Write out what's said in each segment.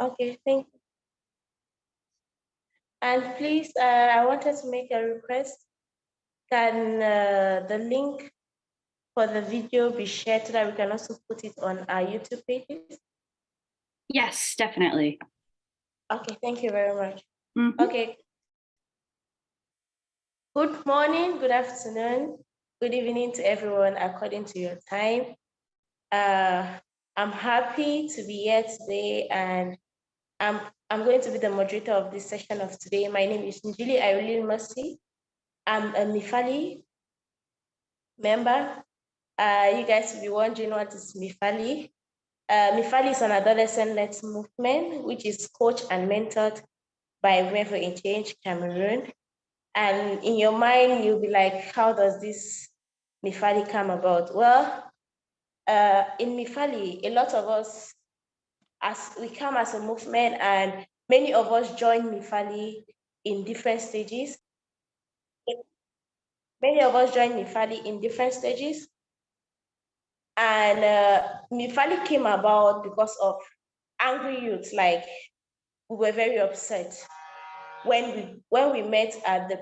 Okay, thank you. And please, I wanted to make a request. Can the link for the video be shared so that we can also put it on our YouTube pages? Yes, definitely. Okay, thank you very much. Mhm. Okay. Good morning, good afternoon, good evening to everyone according to your time. I'm happy to be here today, and I'm going to be the moderator of this session of today. My name is Njili Irene Mercy. I'm a Mifali member. You guys will be wondering what is Mifali. Mifali is an adolescent-led movement which is coached and mentored by Women for a Change Cameroon. And in your mind, you'll be like, how does this Mifali come about? Well, in Mifali, a lot of us, as we come as a movement, and many of us join Mifali in different stages. Many of us join Mifali in different stages. And Mifali came about because of angry youth. Like, we were very upset when we met at the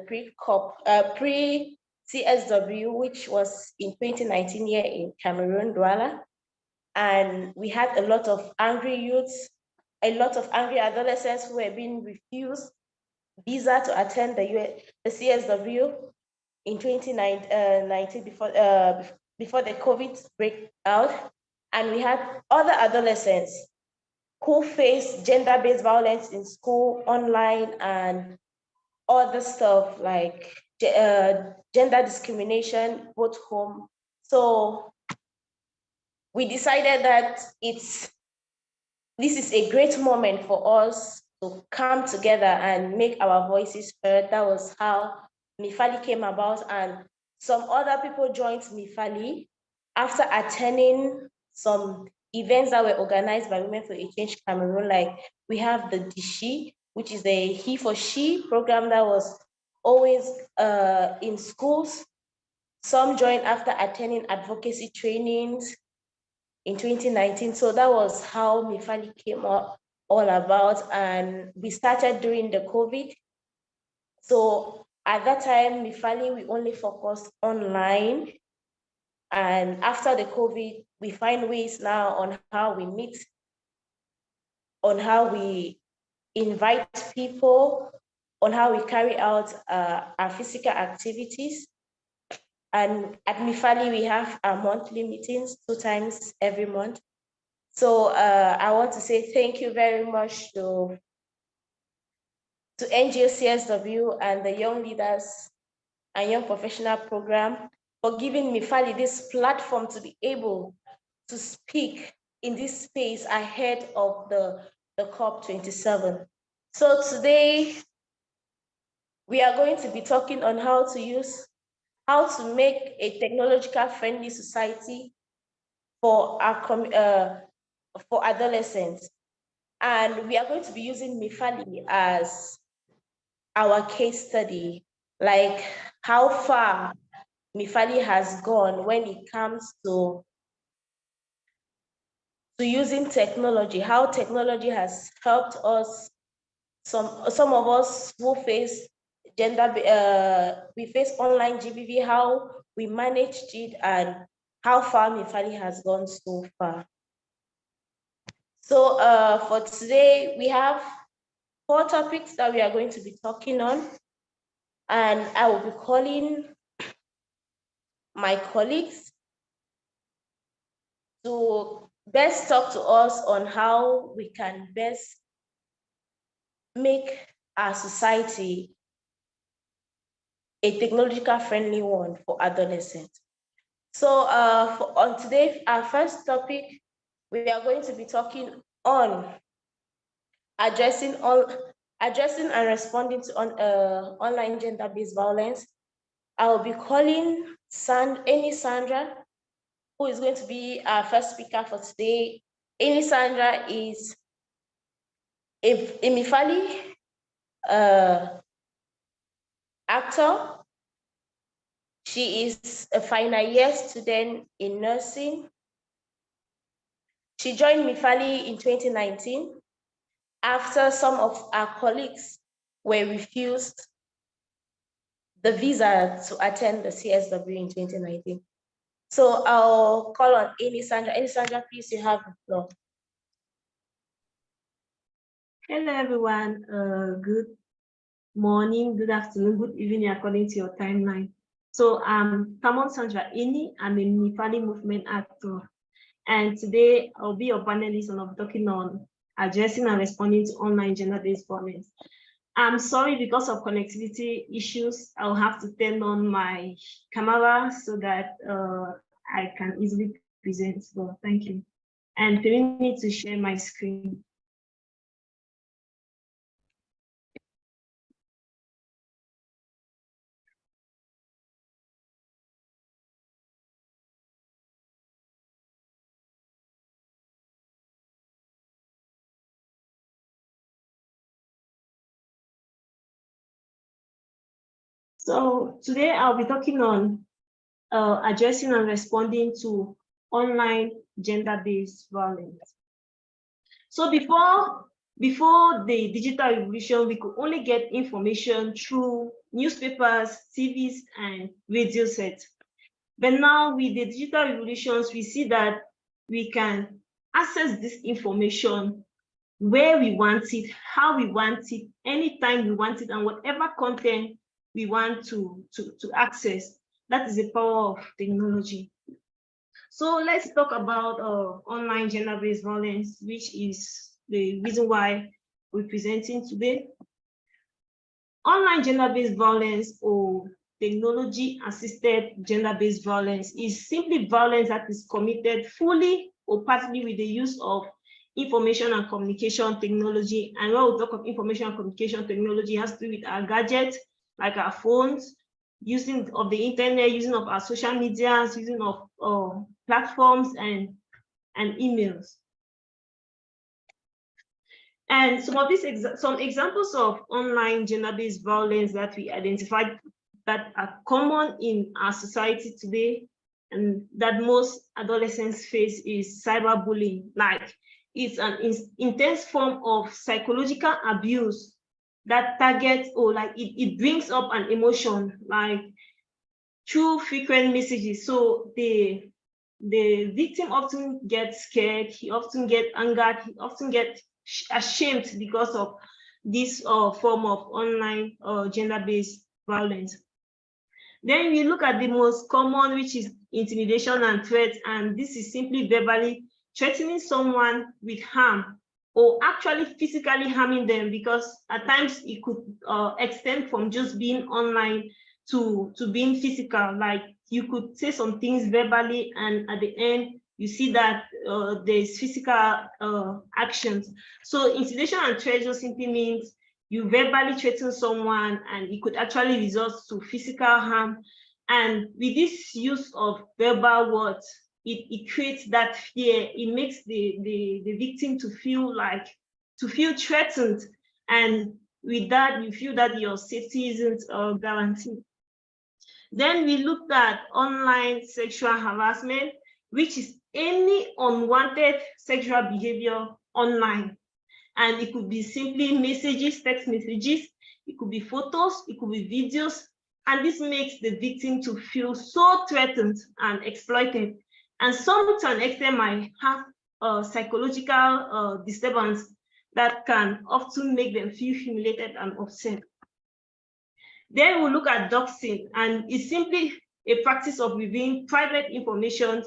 pre-CSW, which was in 2019 here in Cameroon, Douala. And we had a lot of angry youths, a lot of angry adolescents who were being refused visa to attend the CSW in 2019 before the COVID breakout. And we had other adolescents who face gender-based violence in school, online, and other stuff like gender discrimination, both home. So we decided that this is a great moment for us to come together and make our voices heard. That was how Mifali came about, and some other people joined Mifali after attending some events that were organized by Women for a Change Cameroon. Like, we have the Dishi, which is a he for she program that was always in schools. Some joined after attending advocacy trainings in 2019. So that was how Mifali came up all about, and we started during the COVID. So at that time, Mifali, we only focused online. And after the COVID, we find ways now on how we meet, on how we invite people, on how we carry out our physical activities. And at Mifali, we have our monthly meetings 2 times every month. So I want to say thank you very much to NGO-CSW and the Young Leaders and Young Professional Program for giving Mifali this platform to be able to speak in this space ahead of the COP27. So today, we are going to be talking on how to make a technological friendly society for for adolescents. And we are going to be using Mifali as our case study, like how far Mifali has gone when it comes to using technology, how technology has helped us. Some of us who face we face online GBV, how we managed it, and how far Mifali has gone so far. So for today, we have 4 topics that we are going to be talking on, and I will be calling my colleagues to best talk to us on how we can best make our society a technological friendly one for adolescents. So on today, our first topic, we are going to be talking on addressing and responding to online gender-based violence. I will be calling Sandra, who is going to be our first speaker for today. Sandra is a Mifali actor. She is a final year student in nursing. She joined Mifali in 2019. after some of our colleagues were refused the visa to attend the CSW in 2019. So I'll call on Amy Sandra. Amy Sandra, please, you have the floor. Hello, everyone. Good morning, good afternoon, good evening, according to your timeline. So I'm Cameroon Sandra Ini. I'm a Mifali movement actor. And today I'll be your panelist and I'll be talking on addressing and responding to online gender-based violence. I'm sorry, because of connectivity issues, I'll have to turn on my camera so that I can easily present. So thank you. And permit me to share my screen. So today I'll be talking on addressing and responding to online gender-based violence. So before the digital revolution, we could only get information through newspapers, TVs, and radio sets. But now with the digital revolutions, we see that we can access this information where we want it, how we want it, anytime we want it, and whatever content we want to access. That is the power of technology. So let's talk about online gender-based violence, which is the reason why we're presenting today. Online gender-based violence or technology-assisted gender-based violence is simply violence that is committed fully or partly with the use of information and communication technology. And when we talk of information and communication technology, it has to do with our gadgets, like our phones, using of the internet, using of our social medias, using of platforms and emails. And some of these some examples of online gender-based violence that we identified that are common in our society today and that most adolescents face is cyberbullying. Like, it's an intense form of psychological abuse that targets or like it brings up an emotion like through frequent messages. So the victim often gets scared, he often gets angered, he often gets ashamed because of this form of online gender-based violence. Then we look at the most common, which is intimidation and threats, and this is simply verbally threatening someone with harm or actually physically harming them, because at times it could extend from just being online to being physical. Like, you could say some things verbally and at the end you see that there's physical actions. So intimidation and threat just simply means you verbally threaten someone and it could actually result to physical harm. And with this use of verbal words, it creates that fear. It makes the victim to feel threatened. And with that, you feel that your safety isn't guaranteed. Then we looked at online sexual harassment, which is any unwanted sexual behavior online. And it could be simply messages, text messages, it could be photos, it could be videos, and this makes the victim to feel so threatened and exploited. And some to an extent might have a psychological disturbance that can often make them feel humiliated and upset. Then we'll look at doxing, and it's simply a practice of revealing private information,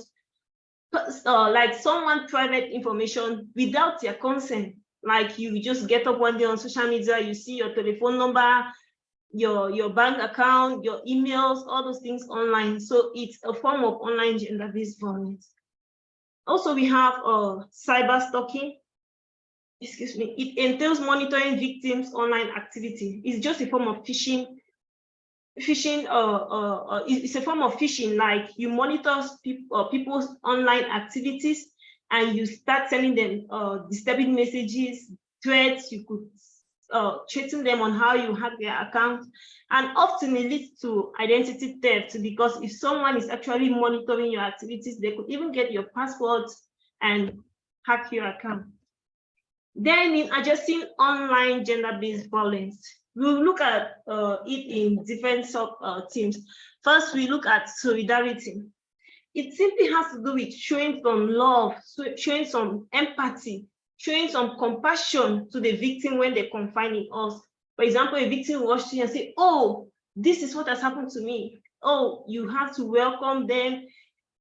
like someone's private information without their consent. Like, you just get up one day on social media, you see your telephone number, your bank account, your emails, all those things online. So it's a form of online gender-based violence. Also, we have cyber stalking. Excuse me. It entails monitoring victims' online activity. It's just a form of phishing. It's a form of phishing. Like, you monitor people's online activities and you start sending them disturbing messages, threats. You could threaten them on how you hack their account, and often it leads to identity theft, because if someone is actually monitoring your activities, they could even get your passwords and hack your account. Then in addressing online gender-based violence, we'll look at it in different sub-themes. First, we look at solidarity. It simply has to do with showing some love, showing some empathy, showing some compassion to the victim when they confide in us. For example, a victim will watch you and say, oh, this is what has happened to me. Oh, you have to welcome them.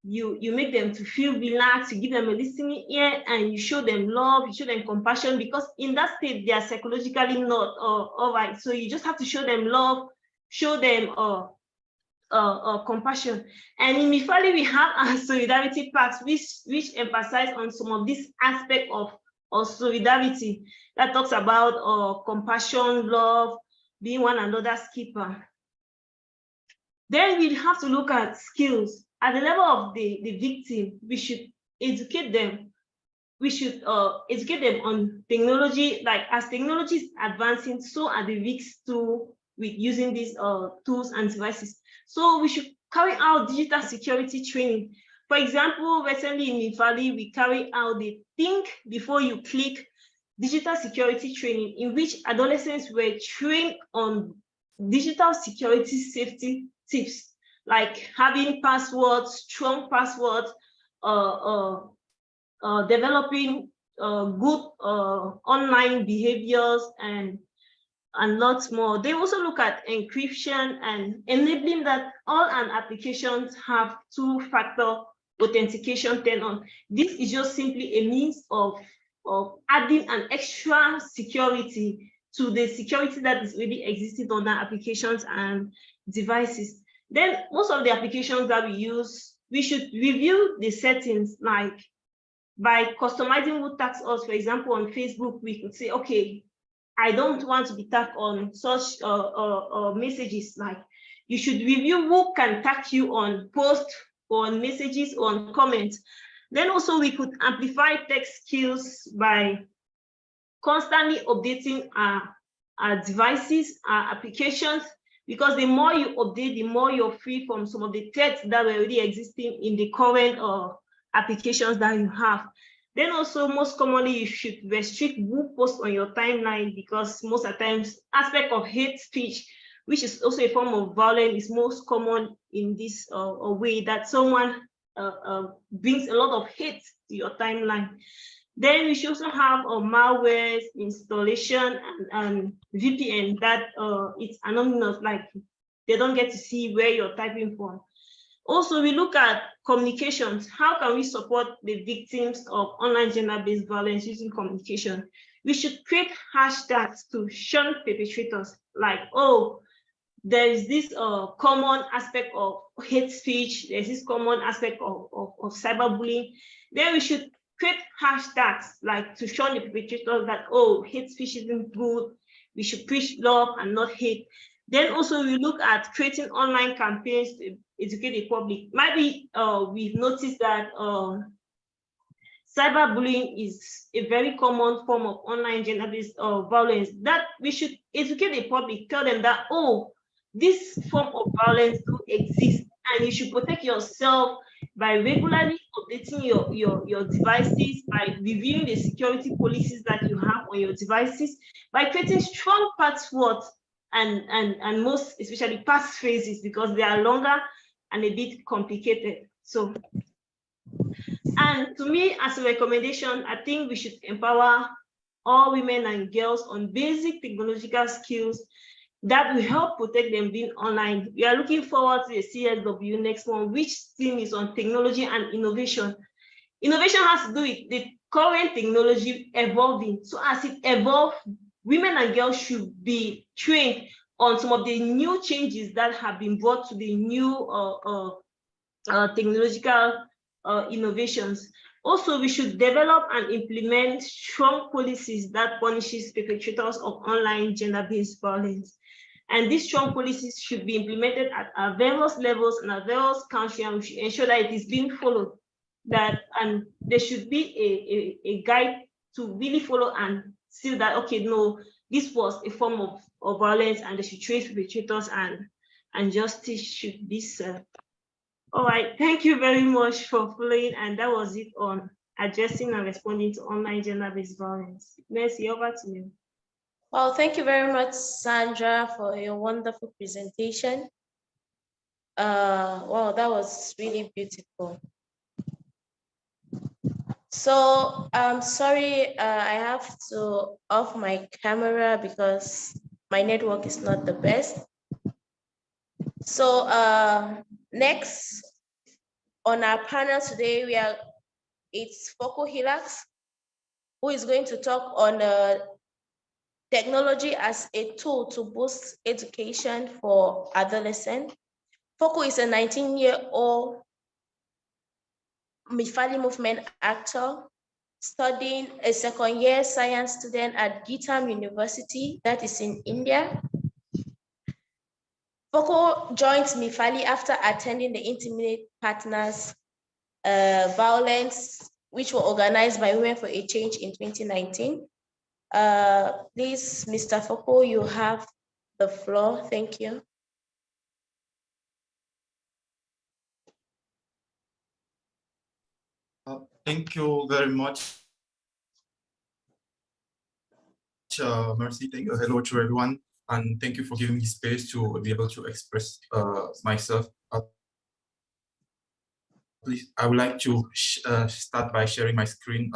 You make them to feel relaxed, you give them a listening ear, and you show them love, you show them compassion, because in that state, they are psychologically not all right. So you just have to show them love, show them compassion. And in Mifali, we have our solidarity parts, which emphasize on some of this aspect of solidarity that talks about compassion, love, being one another's keeper. Then we have to look at skills. At the level of the victim, we should educate them. We should educate them on technology. Like, as technology is advancing, so are the risks too with using these tools and devices. So we should carry out digital security training. For example, recently in Mifali, we carry out the think before you click digital security training, in which adolescents were trained on digital security safety tips, like having passwords, strong passwords, developing good online behaviors, and lots more. They also look at encryption and enabling that all an applications have two-factor authentication turned on. This is just simply a means of adding an extra security to the security that is already existing on the applications and devices. Then most of the applications that we use, we should review the settings, like by customizing who tags us. For example, on Facebook, we could say, okay, I don't want to be tagged on such messages. Like, you should review who can tag you on posts, on messages, on comments. Then also we could amplify tech skills by constantly updating our devices, our applications, because the more you update, the more you're free from some of the threats that were already existing in the current applications that you have. Then also, most commonly, you should restrict who posts on your timeline, because most of the times, aspect of hate speech, which is also a form of violence, is most common in this way that someone brings a lot of hate to your timeline. Then we should also have malware installation and VPN that it's anonymous, like they don't get to see where you're typing from. Also, we look at communications. How can we support the victims of online gender-based violence using communication? We should create hashtags to shun perpetrators, like, oh, there is this common aspect of hate speech, there's this common aspect of cyberbullying. Then we should create hashtags like to shun the perpetrators, that, oh, hate speech isn't good, we should preach love and not hate. Then also we look at creating online campaigns to educate the public. Maybe we've noticed that cyberbullying is a very common form of online gender-based violence, that we should educate the public, tell them that, oh, this form of violence do exist, and you should protect yourself by regularly updating your devices, by reviewing the security policies that you have on your devices, by creating strong passwords and most especially passphrases, because they are longer and a bit complicated. So, and to me, as a recommendation, I think we should empower all women and girls on basic technological skills that will help protect them being online. We are looking forward to the CSW next one, which theme is on technology and innovation. Innovation has to do with the current technology evolving. So as it evolves, women and girls should be trained on some of the new changes that have been brought to the new technological innovations. Also, we should develop and implement strong policies that punishes perpetrators of online gender-based violence. And these strong policies should be implemented at various levels and at various countries, and we should ensure that it is being followed. And there should be a guide to really follow and see that, okay, no, this was a form of violence, and they should trace perpetrators, and justice should be served. All right, thank you very much for following, and that was it on addressing and responding to online gender-based violence. Mercy, over to you. Well, thank you very much, Sandra, for your wonderful presentation. Wow, that was really beautiful. So I'm sorry, I have to off my camera because my network is not the best. So next on our panel today, it's Foko Hilax, who is going to talk on technology as a tool to boost education for adolescents. Foko is a 19-year-old Mifali movement actor studying a second-year science student at Gitam University, that is in India. Foko joined Mifali after attending the Intimate Partners Violence, which were organized by Women for a Change in 2019. Please, Mr. Foko, you have the floor. Thank you. Thank you very much, Mercy. Thank you. Hello to everyone, and thank you for giving me space to be able to express myself. Please, I would like to start by sharing my screen.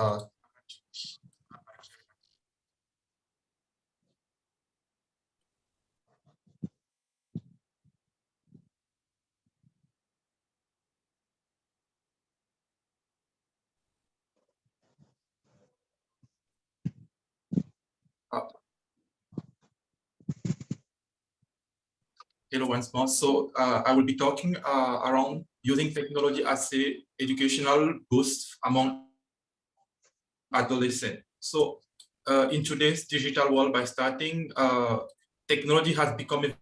Hello once more. So I will be talking around using technology as a educational boost among adolescents. So in today's digital world, by starting, technology has become a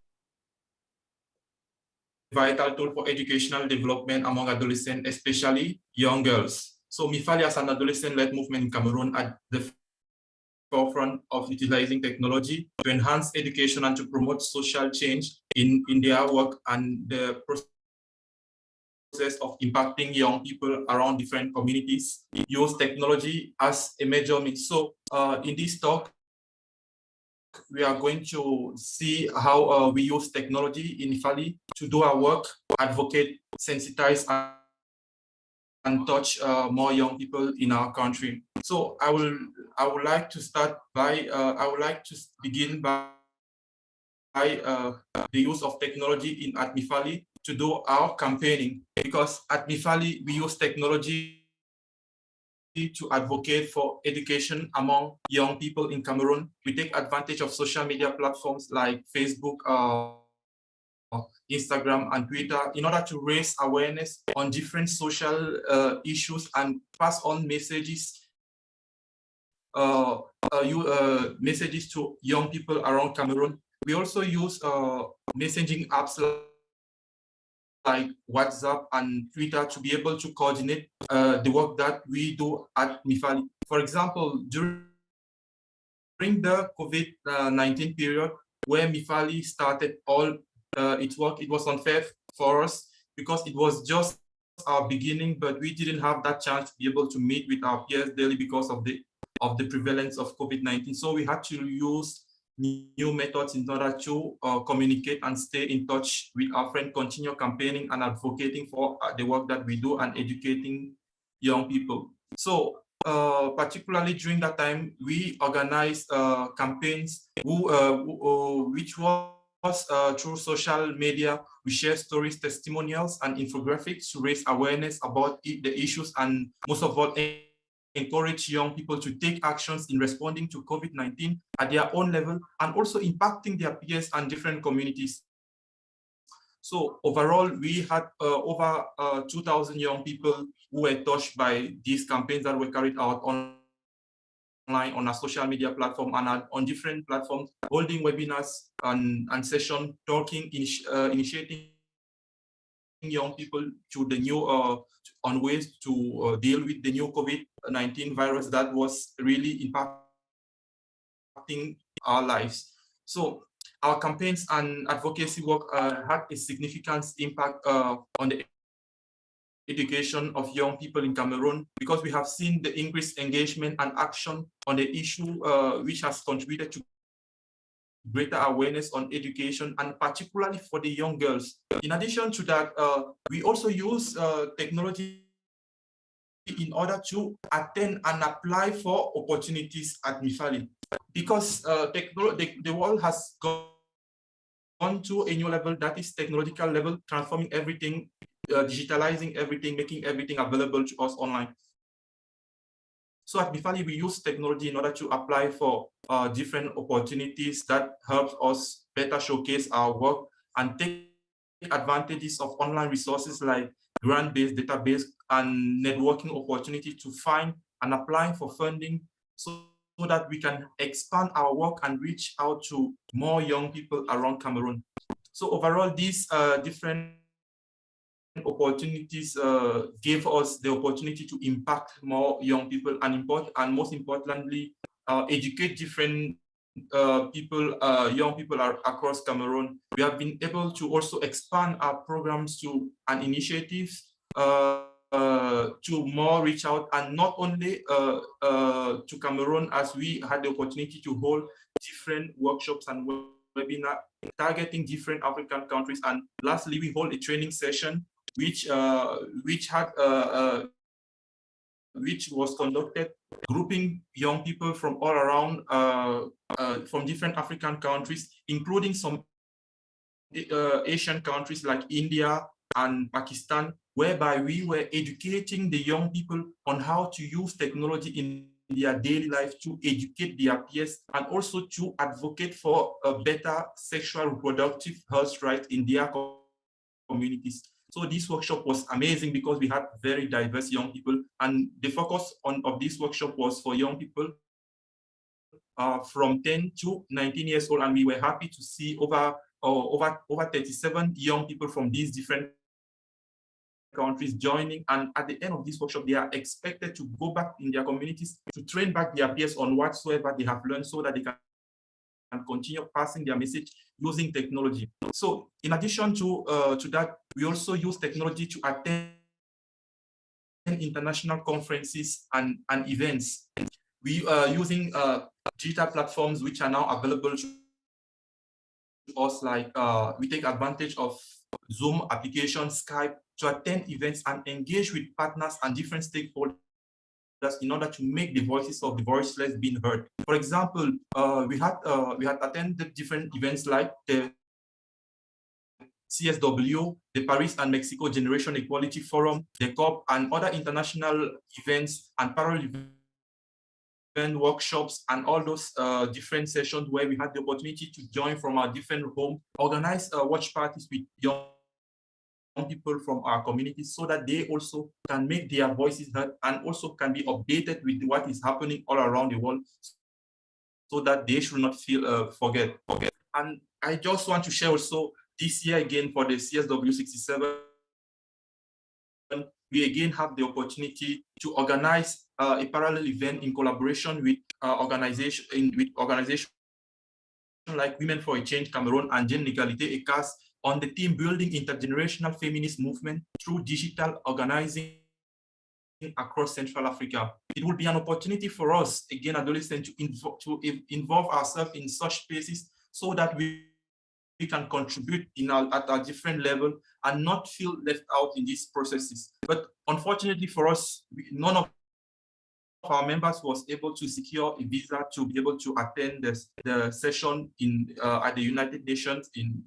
vital tool for educational development among adolescents, especially young girls. So Mifali as an adolescent-led movement in Cameroon at the forefront of utilizing technology to enhance education and to promote social change in their work and the process of impacting young people around different communities. Use technology as a major means. So in this talk, we are going to see how we use technology in Mifali to do our work, advocate, sensitize, and touch more young people in our country. So I would like to start by I would like to begin by the use of technology in at Mifali to do our campaigning, because at Mifali we use technology to advocate for education among young people in Cameroon. We take advantage of social media platforms like Facebook, Instagram, and Twitter in order to raise awareness on different social issues and pass on messages messages to young people around Cameroon. We also use messaging apps like WhatsApp and Twitter to be able to coordinate the work that we do at Mifali. For example, during the COVID-19 period, where Mifali started all its work, it was unfair for us because it was just our beginning, but we didn't have that chance to be able to meet with our peers daily because of the prevalence of COVID-19. So we had to use new methods in order to communicate and stay in touch with our friends, continue campaigning and advocating for the work that we do and educating young people. So particularly during that time, we organized campaigns which was through social media. We share stories, testimonials, and infographics to raise awareness about the issues and most of all, encourage young people to take actions in responding to COVID-19 at their own level and also impacting their peers and different communities. So overall, we had over 2,000 young people who were touched by these campaigns that were carried out online on a social media platform and on different platforms, holding webinars and sessions, talking, initiating young people to the new on ways to deal with the new COVID-19 virus that was really impacting our lives. So our campaigns and advocacy work had a significant impact on the education of young people in Cameroon, because we have seen the increased engagement and action on the issue, which has contributed to greater awareness on education, and particularly for the young girls. In addition to that, we also use technology in order to attend and apply for opportunities at Mifali, because the world has gone to a new level, that is technological level, transforming everything, digitalizing everything, making everything available to us online. So at Mifali, we use technology in order to apply for different opportunities that helps us better showcase our work and take advantages of online resources like grant-based database and networking opportunity to find and apply for funding, so that we can expand our work and reach out to more young people around Cameroon. So overall, these different opportunities gave us the opportunity to impact more young people, and most importantly, educate different people, young people across Cameroon. We have been able to also expand our programs to an initiative to more reach out, and not only to Cameroon, as we had the opportunity to hold different workshops and webinars targeting different African countries. And lastly, we hold a training session which was conducted, grouping young people from all around, from different African countries, including some Asian countries like India and Pakistan, whereby we were educating the young people on how to use technology in their daily life to educate their peers, and also to advocate for a better sexual reproductive health rights in their communities. So this workshop was amazing because we had very diverse young people, and the focus of this workshop was for young people from 10 to 19 years old, and we were happy to see over 37 young people from these different countries joining. And at the end of this workshop, they are expected to go back in their communities to train back their peers on whatsoever they have learned, so that they can continue passing their message using technology. So in addition to that, we also use technology to attend international conferences and events. We are using digital platforms which are now available to us, like we take advantage of Zoom application, Skype, to attend events and engage with partners and different stakeholders in order to make the voices of the voiceless being heard. For example, we had attended different events like the CSW, the Paris and Mexico Generation Equality Forum, the COP, and other international events and parallel event workshops, and all those different sessions where we had the opportunity to join from our different homes, organize watch parties with young people from our communities, so that they also can make their voices heard and also can be updated with what is happening all around the world, so that they should not feel forget. And I just want to share also, this year again for the CSW 67, we again have the opportunity to organize a parallel event in collaboration with organizations like Women for a Change Cameroon and Gender Equality ECAS, on the theme building intergenerational feminist movement through digital organizing across Central Africa. It will be an opportunity for us, again, adolescents, to involve ourselves in such spaces, so that we can contribute at a different level and not feel left out in these processes. But unfortunately for us, none of our members was able to secure a visa to be able to attend the session at the United Nations in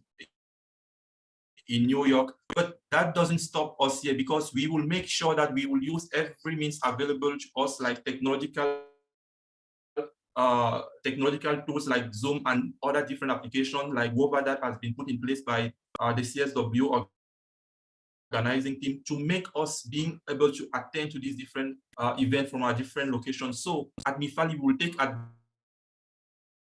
New York. But that doesn't stop us here, because we will make sure that we will use every means available to us, like technological tools like Zoom and other different applications like WOBA that has been put in place by the CSW organizing team, to make us being able to attend to these different events from our different locations. So at Mifali, we will take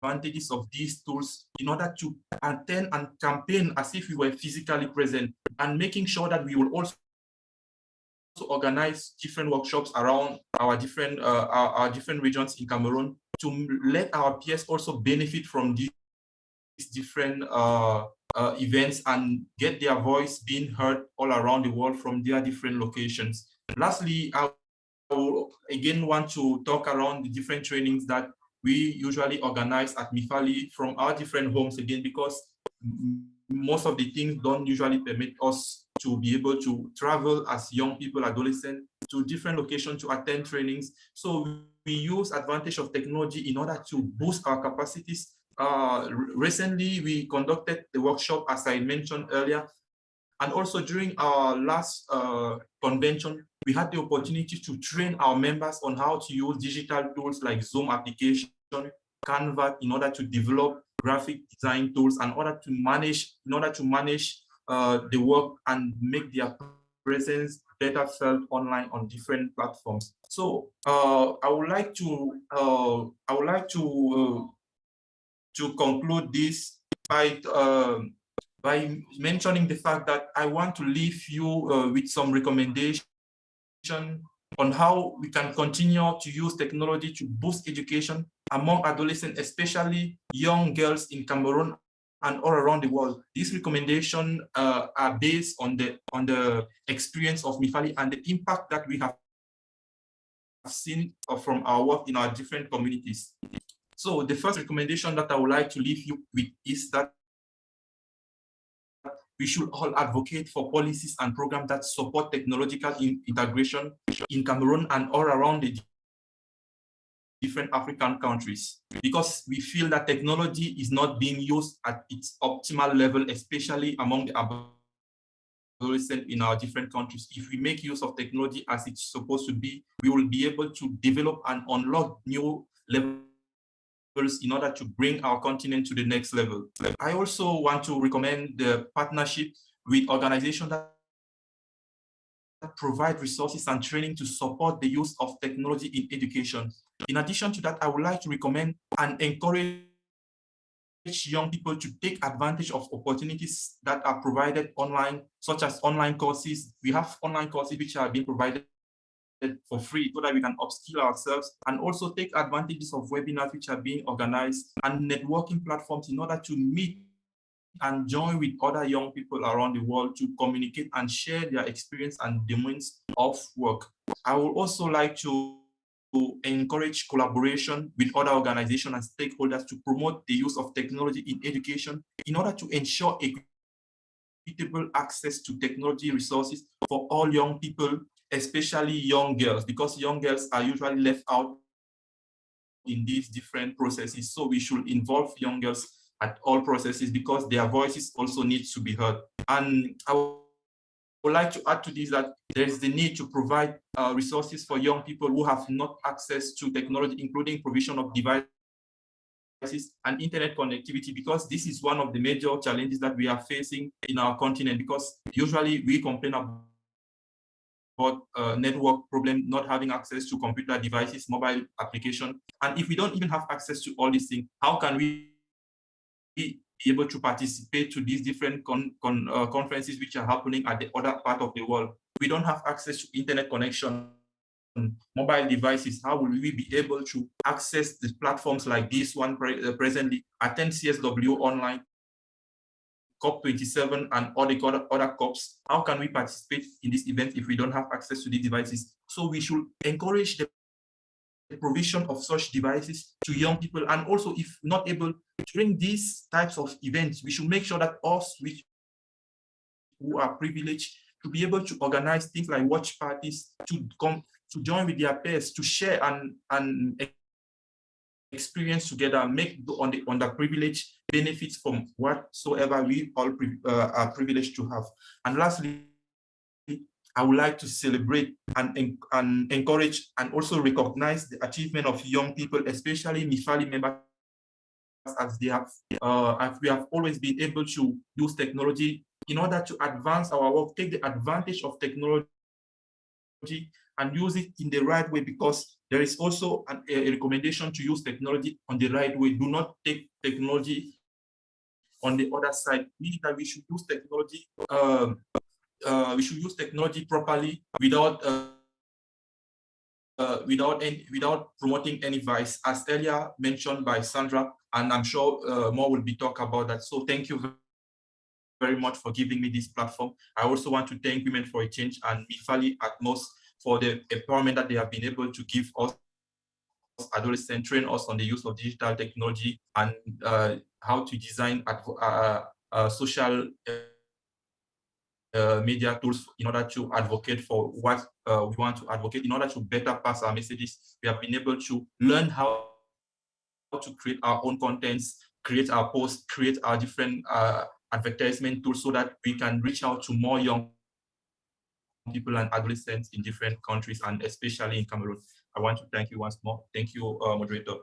advantages of these tools in order to attend and campaign as if we were physically present, and making sure that we will also organize different workshops around our different regions in Cameroon, to let our peers also benefit from these different events and get their voice being heard all around the world from their different locations. Lastly, I will again want to talk around the different trainings that we usually organize at Mifali from our different homes again, because most of the things don't usually permit us to be able to travel as young people, adolescents, to different locations to attend trainings. So we use advantage of technology in order to boost our capacities. Recently, we conducted the workshop, as I mentioned earlier, and also during our last convention, we had the opportunity to train our members on how to use digital tools like Zoom application, Canva, in order to develop graphic design tools, and in order to manage the work and make their presence better felt online on different platforms. So I would like to conclude this by mentioning the fact that I want to leave you with some recommendation on how we can continue to use technology to boost education among adolescents, especially young girls in Cameroon and all around the world. These recommendations are based on the experience of Mifali and the impact that we have seen from our work in our different communities. So the first recommendation that I would like to leave you with is that we should all advocate for policies and programs that support technological integration in Cameroon and all around the different African countries, because we feel that technology is not being used at its optimal level, especially among the adolescents in our different countries. If we make use of technology as it's supposed to be, we will be able to develop and unlock new levels in order to bring our continent to the next level. I also want to recommend the partnership with organizations that provide resources and training to support the use of technology in education. In addition to that, I would like to recommend and encourage young people to take advantage of opportunities that are provided online, such as online courses. We have online courses which are being provided for free so that we can upskill ourselves, and also take advantages of webinars which are being organized and networking platforms in order to meet and join with other young people around the world to communicate and share their experience and domains of work. I would also like to encourage collaboration with other organizations and stakeholders to promote the use of technology in education in order to ensure equitable access to technology resources for all young people, especially young girls, because young girls are usually left out in these different processes. So we should involve young girls at all processes because their voices also need to be heard. And I would like to add to this that there is the need to provide resources for young people who have not access to technology, including provision of devices and internet connectivity, because this is one of the major challenges that we are facing in our continent, because usually we complain about network problem, not having access to computer devices, mobile application. And if we don't even have access to all these things, how can we be able to participate to these different conferences which are happening at the other part of the world? We don't have access to internet connection, mobile devices. How will we be able to access the platforms like this one presently, attend CSW online, COP27 and all the other COPs? How can we participate in this event if we don't have access to these devices? So we should encourage the provision of such devices to young people, and also if not able, during these types of events, we should make sure that us who are privileged to be able to organize things like watch parties, to come to join with their peers, to share and experience together, make the underprivileged benefits from whatsoever we all are privileged to have. And lastly, I would like to celebrate and encourage and also recognize the achievement of young people, especially Mifali members, as we have always been able to use technology in order to advance our work, take the advantage of technology and use it in the right way, because there is also a recommendation to use technology on the right way. Do not take technology on the other side, meaning that we should use technology properly without promoting any vice, as earlier mentioned by Sandra, and I'm sure more will be talked about that. So thank you very much for giving me this platform. I also want to thank Women for a Change and Mifali at most for the empowerment that they have been able to give us adolescents, train us on the use of digital technology and how to design social media tools in order to advocate for what we want to advocate, in order to better pass our messages. We have been able to learn how to create our own contents, create our posts, create our different advertisement tools so that we can reach out to more young people and adolescents in different countries and especially in Cameroon. I want to thank you once more. Thank you, moderator.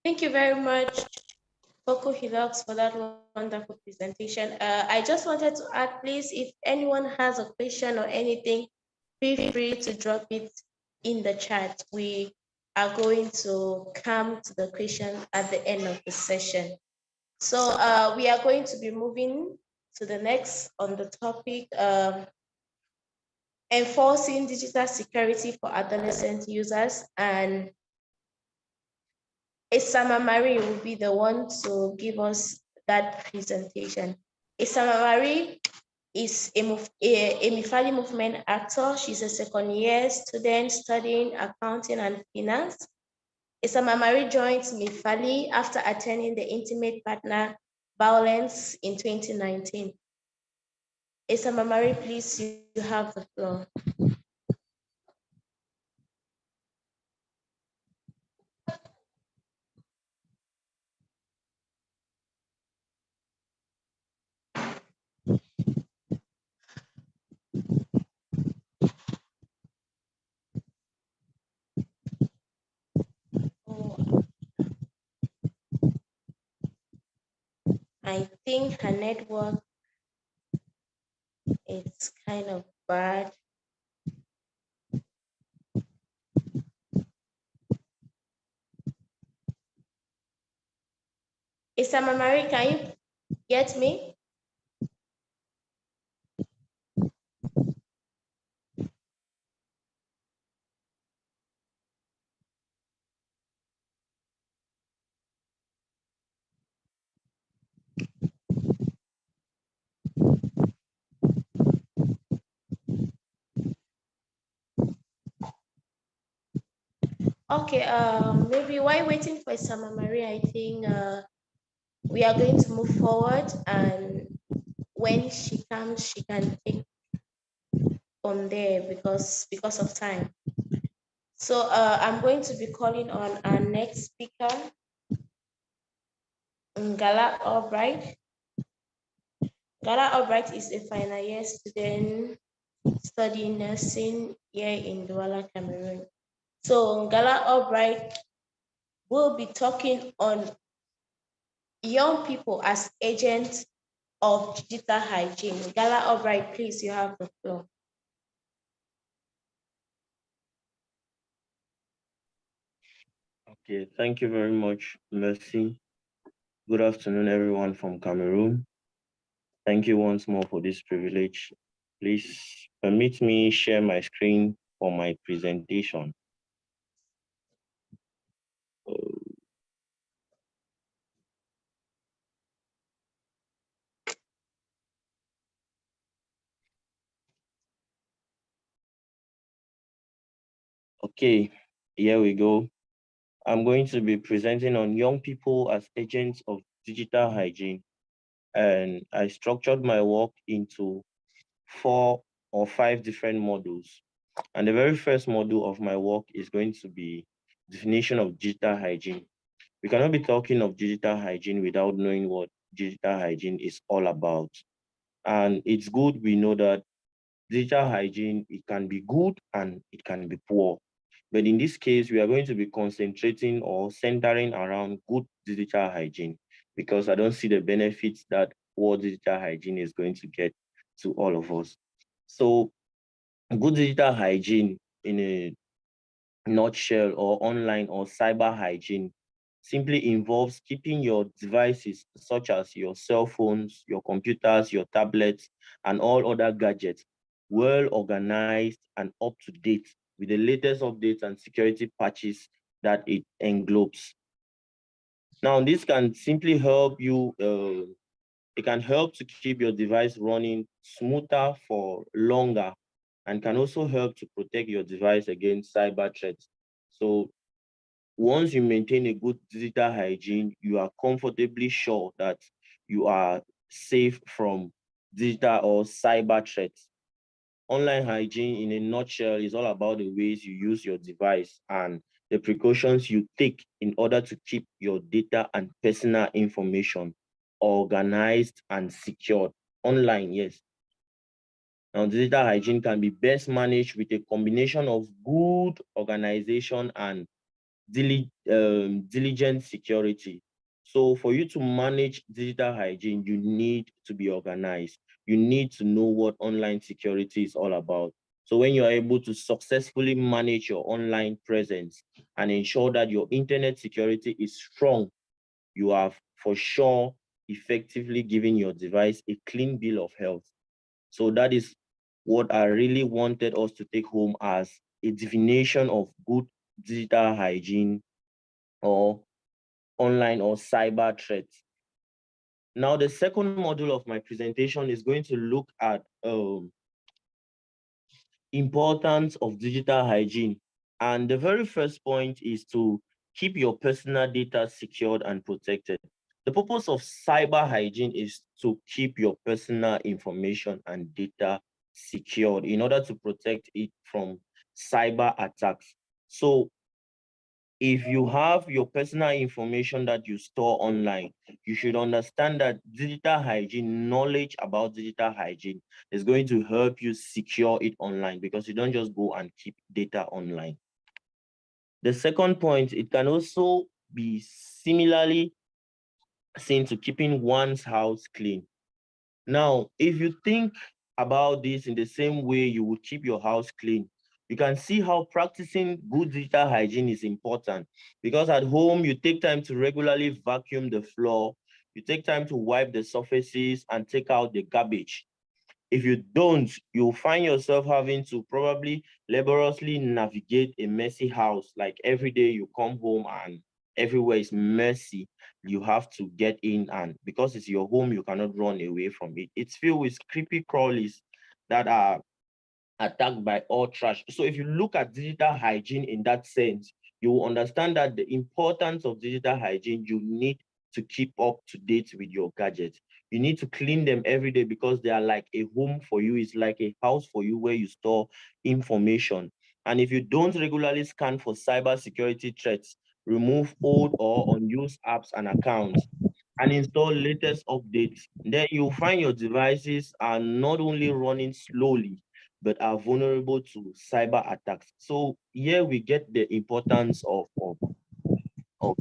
Thank you very much, Coco Hilux, for that wonderful presentation. I just wanted to add, please, if anyone has a question or anything, feel free to drop it in the chat. We are going to come to the question at the end of the session. So we are going to be moving to the next on the topic, enforcing digital security for adolescent users, and Isama Marie will be the one to give us that presentation. Isama Marie is a Mifali movement actor. She's a second-year student studying accounting and finance. Isama Marie joined Mifali after attending the intimate partner violence in 2019. Isama Marie, please, you have the floor. I think her network is kind of bad. Isama Marie, can you get me? Okay, maybe while waiting for Isama Marie, I think we are going to move forward, and when she comes, she can take on there because of time. So I'm going to be calling on our next speaker, Ngala Albright. Ngala Albright is a final year student studying nursing here in Douala, Cameroon. So Ngala Albright will be talking on young people as agents of digital hygiene. Ngala Albright, please, you have the floor. Okay, thank you very much, Mercy. Good afternoon, everyone from Cameroon. Thank you once more for this privilege. Please permit me share my screen for my presentation. Okay, here we go. I'm going to be presenting on young people as agents of digital hygiene. And I structured my work into 4 or 5 different modules. And the very first module of my work is going to be definition of digital hygiene. We cannot be talking of digital hygiene without knowing what digital hygiene is all about. And it's good we know that digital hygiene, it can be good and it can be poor. But in this case, we are going to be concentrating or centering around good digital hygiene because I don't see the benefits that what digital hygiene is going to get to all of us. So good digital hygiene in a nutshell or online or cyber hygiene simply involves keeping your devices such as your cell phones, your computers, your tablets, and all other gadgets well organized and up to date with the latest updates and security patches that it englobes. Now, this can simply help you It can help to keep your device running smoother for longer and can also help to protect your device against cyber threats. So once you maintain a good digital hygiene, you are comfortably sure that you are safe from digital or cyber threats. Online hygiene, in a nutshell, is all about the ways you use your device and the precautions you take in order to keep your data and personal information organized and secured online, yes. Now, digital hygiene can be best managed with a combination of good organization and diligent security. So for you to manage digital hygiene, you need to be organized. You need to know what online security is all about. So when you are able to successfully manage your online presence and ensure that your internet security is strong, you have for sure effectively given your device a clean bill of health. So that is what I really wanted us to take home as a definition of good digital hygiene or online or cyber threats. Now, the second module of my presentation is going to look at importance of digital hygiene. And the very first point is to keep your personal data secured and protected. The purpose of cyber hygiene is to keep your personal information and data secured in order to protect it from cyber attacks. So if you have your personal information that you store online, you should understand that digital hygiene, knowledge about digital hygiene is going to help you secure it online because you don't just go and keep data online. The second point, it can also be similarly seen to keeping one's house clean. Now, if you think about this in the same way you would keep your house clean, you can see how practicing good digital hygiene is important because at home, you take time to regularly vacuum the floor, you take time to wipe the surfaces and take out the garbage. If you don't, you'll find yourself having to probably laboriously navigate a messy house. Like every day you come home and everywhere is messy. You have to get in, and because it's your home, you cannot run away from it. It's filled with creepy crawlies that are attacked by all trash. So if you look at digital hygiene in that sense, you will understand that the importance of digital hygiene, you need to keep up to date with your gadgets. You need to clean them every day because they are like a home for you. It's like a house for you where you store information. And if you don't regularly scan for cybersecurity threats, remove old or unused apps and accounts, and install latest updates, then you'll find your devices are not only running slowly, but are vulnerable to cyber attacks. So here we get the importance of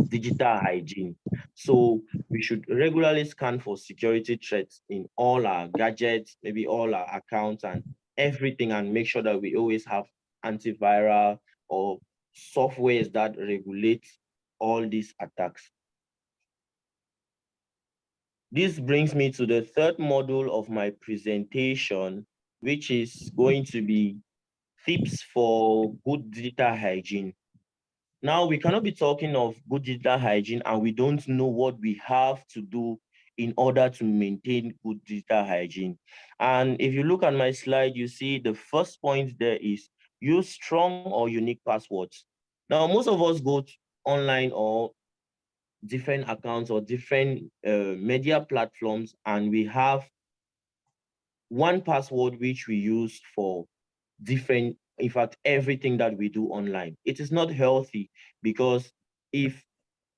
digital hygiene. So we should regularly scan for security threats in all our gadgets, maybe all our accounts and everything, and make sure that we always have antiviral or softwares that regulate all these attacks. This brings me to the third module of my presentation, which is going to be tips for good digital hygiene. Now, we cannot be talking of good digital hygiene and we don't know what we have to do in order to maintain good digital hygiene. And if you look at my slide, you see the first point there is use strong or unique passwords. Now, most of us go online or different accounts or different media platforms, and we have one password which we use for different, in fact, everything that we do online. It is not healthy because if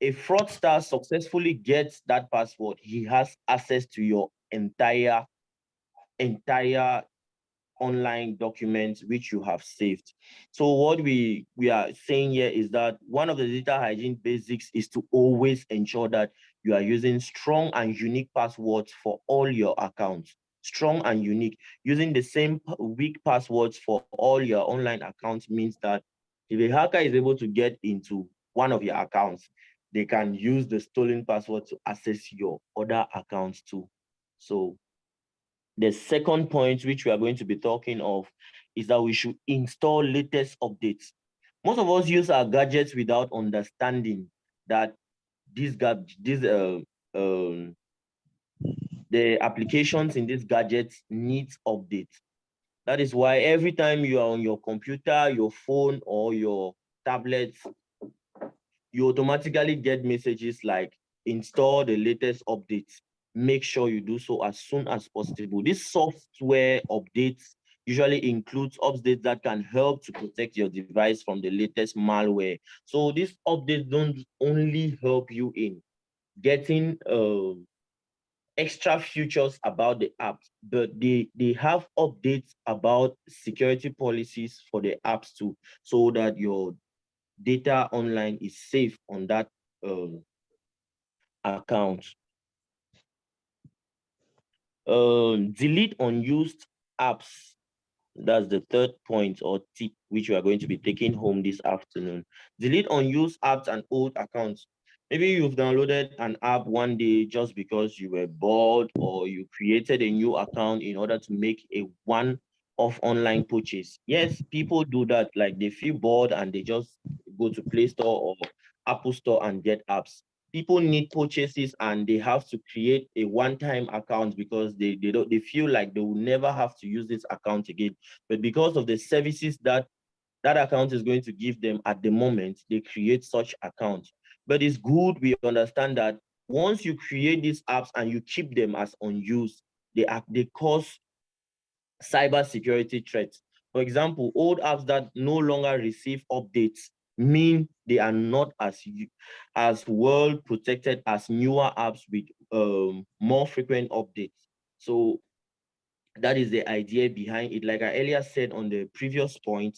a fraudster successfully gets that password, he has access to your entire online documents which you have saved. So what we are saying here is that one of the digital hygiene basics is to always ensure that you are using strong and unique passwords for all your accounts. Strong and unique. Using the same weak passwords for all your online accounts means that if a hacker is able to get into one of your accounts, they can use the stolen password to access your other accounts too. So the second point, which we are going to be talking of, is that we should install latest updates. Most of us use our gadgets without understanding that these the applications in these gadgets needs updates. That is why every time you are on your computer, your phone, or your tablet, you automatically get messages like install the latest updates. Make sure you do so as soon as possible. This software updates usually includes updates that can help to protect your device from the latest malware. So these updates don't only help you in getting extra features about the apps, but they have updates about security policies for the apps too, so that your data online is safe on that account. Delete unused apps. That's the third point or tip which we are going to be taking home this afternoon. Delete unused apps and old accounts. Maybe you've downloaded an app one day just because you were bored, or you created a new account in order to make a one-off online purchase. Yes, people do that. Like they feel bored and they just go to Play Store or Apple Store and get apps. People need purchases and they have to create a one-time account because they feel like they will never have to use this account again. But because of the services that that account is going to give them at the moment, they create such accounts. But it's good we understand that once you create these apps and you keep them as unused, they cause cybersecurity threats. For example, old apps that no longer receive updates mean they are not as well protected as newer apps with more frequent updates. So that is the idea behind it. Like I earlier said on the previous point,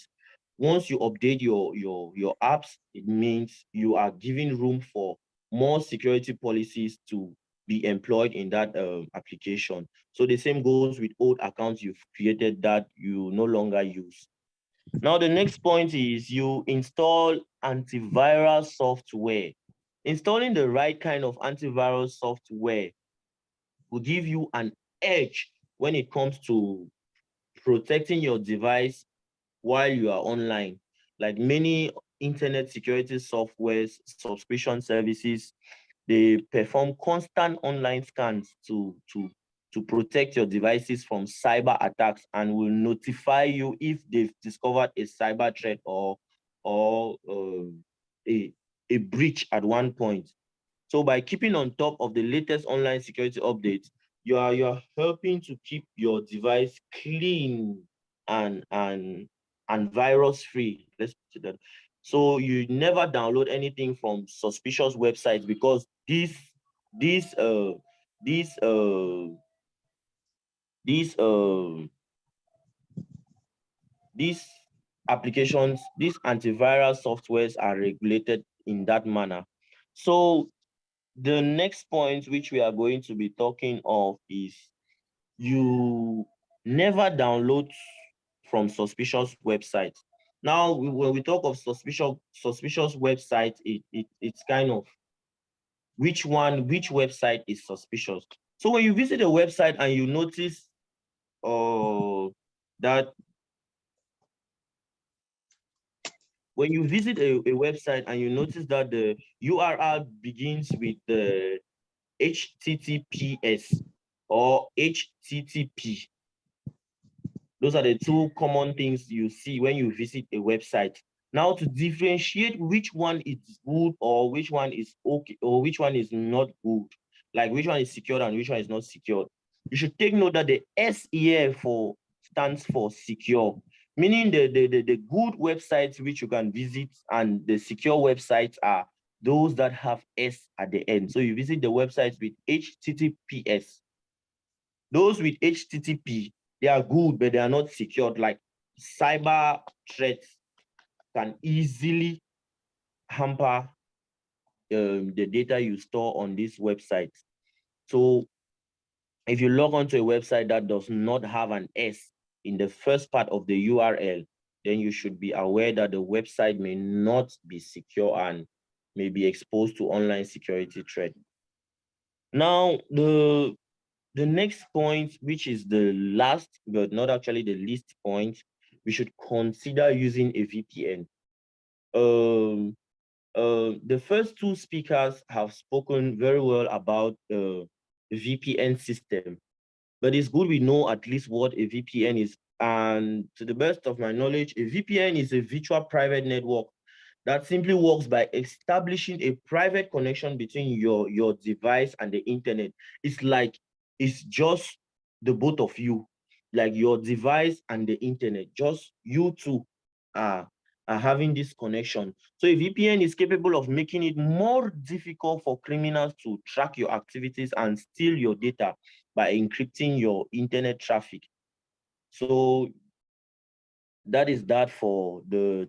once you update your apps, it means you are giving room for more security policies to be employed in that application. So the same goes with old accounts you've created that you no longer use. Now, the next point is you install antiviral software. Installing the right kind of antivirus software will give you an edge when it comes to protecting your device while you are online. Like many internet security softwares, subscription services, they perform constant online scans to protect your devices from cyber attacks and will notify you if they've discovered a cyber threat or a breach at one point. So by keeping on top of the latest online security updates, you're helping to keep your device clean and virus free. Let's put it that. So you never download anything from suspicious websites because these uh these uh these uh these applications, these antiviral softwares are regulated in that manner. So the next point which we are going to be talking of is you never download from suspicious websites. Now, when we talk of suspicious websites, it's kind of which website is suspicious. So when you visit a website and you notice that when you visit a website and you notice that the URL begins with the HTTPS or HTTP. Those are the two common things you see when you visit a website. Now, to differentiate which one is good or which one is okay or which one is not good, like which one is secured and which one is not secured, you should take note that the S here stands for secure, meaning the good websites which you can visit and the secure websites are those that have S at the end. So you visit the websites with HTTPS. Those with HTTP, they are good, but they are not secured. Like cyber threats can easily hamper the data you store on these websites. So if you log onto a website that does not have an S in the first part of the URL, then you should be aware that the website may not be secure and may be exposed to online security threat. Now, the next point, which is the last, but not actually the least point, we should consider using a VPN. The first two speakers have spoken very well about VPN system, but it's good we know at least what a VPN is. And to the best of my knowledge, a VPN is a virtual private network that simply works by establishing a private connection between your device and the internet. It's just the both of you, like your device and the internet, just you two are having this connection. So a VPN is capable of making it more difficult for criminals to track your activities and steal your data by encrypting your internet traffic. So that is that for the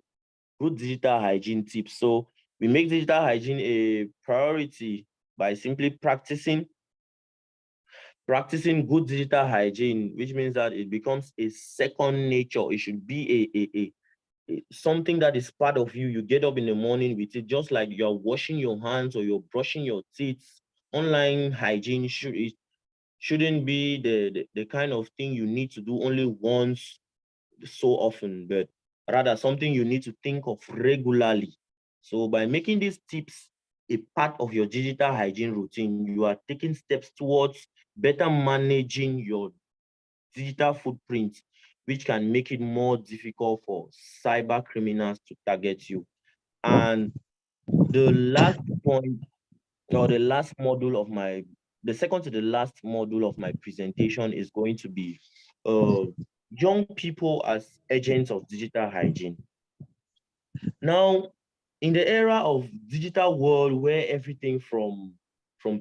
good digital hygiene tips. So we make digital hygiene a priority by simply practicing good digital hygiene, which means that it becomes a second nature. It should be something that is part of you. You get up in the morning with it, just like you're washing your hands or you're brushing your teeth. Online hygiene shouldn't be the kind of thing you need to do only once so often, but rather something you need to think of regularly. So by making these tips a part of your digital hygiene routine, you are taking steps towards better managing your digital footprint, which can make it more difficult for cyber criminals to target you. And the last point, or the second to the last module of my presentation is going to be young people as agents of digital hygiene. Now, in the era of digital world where everything from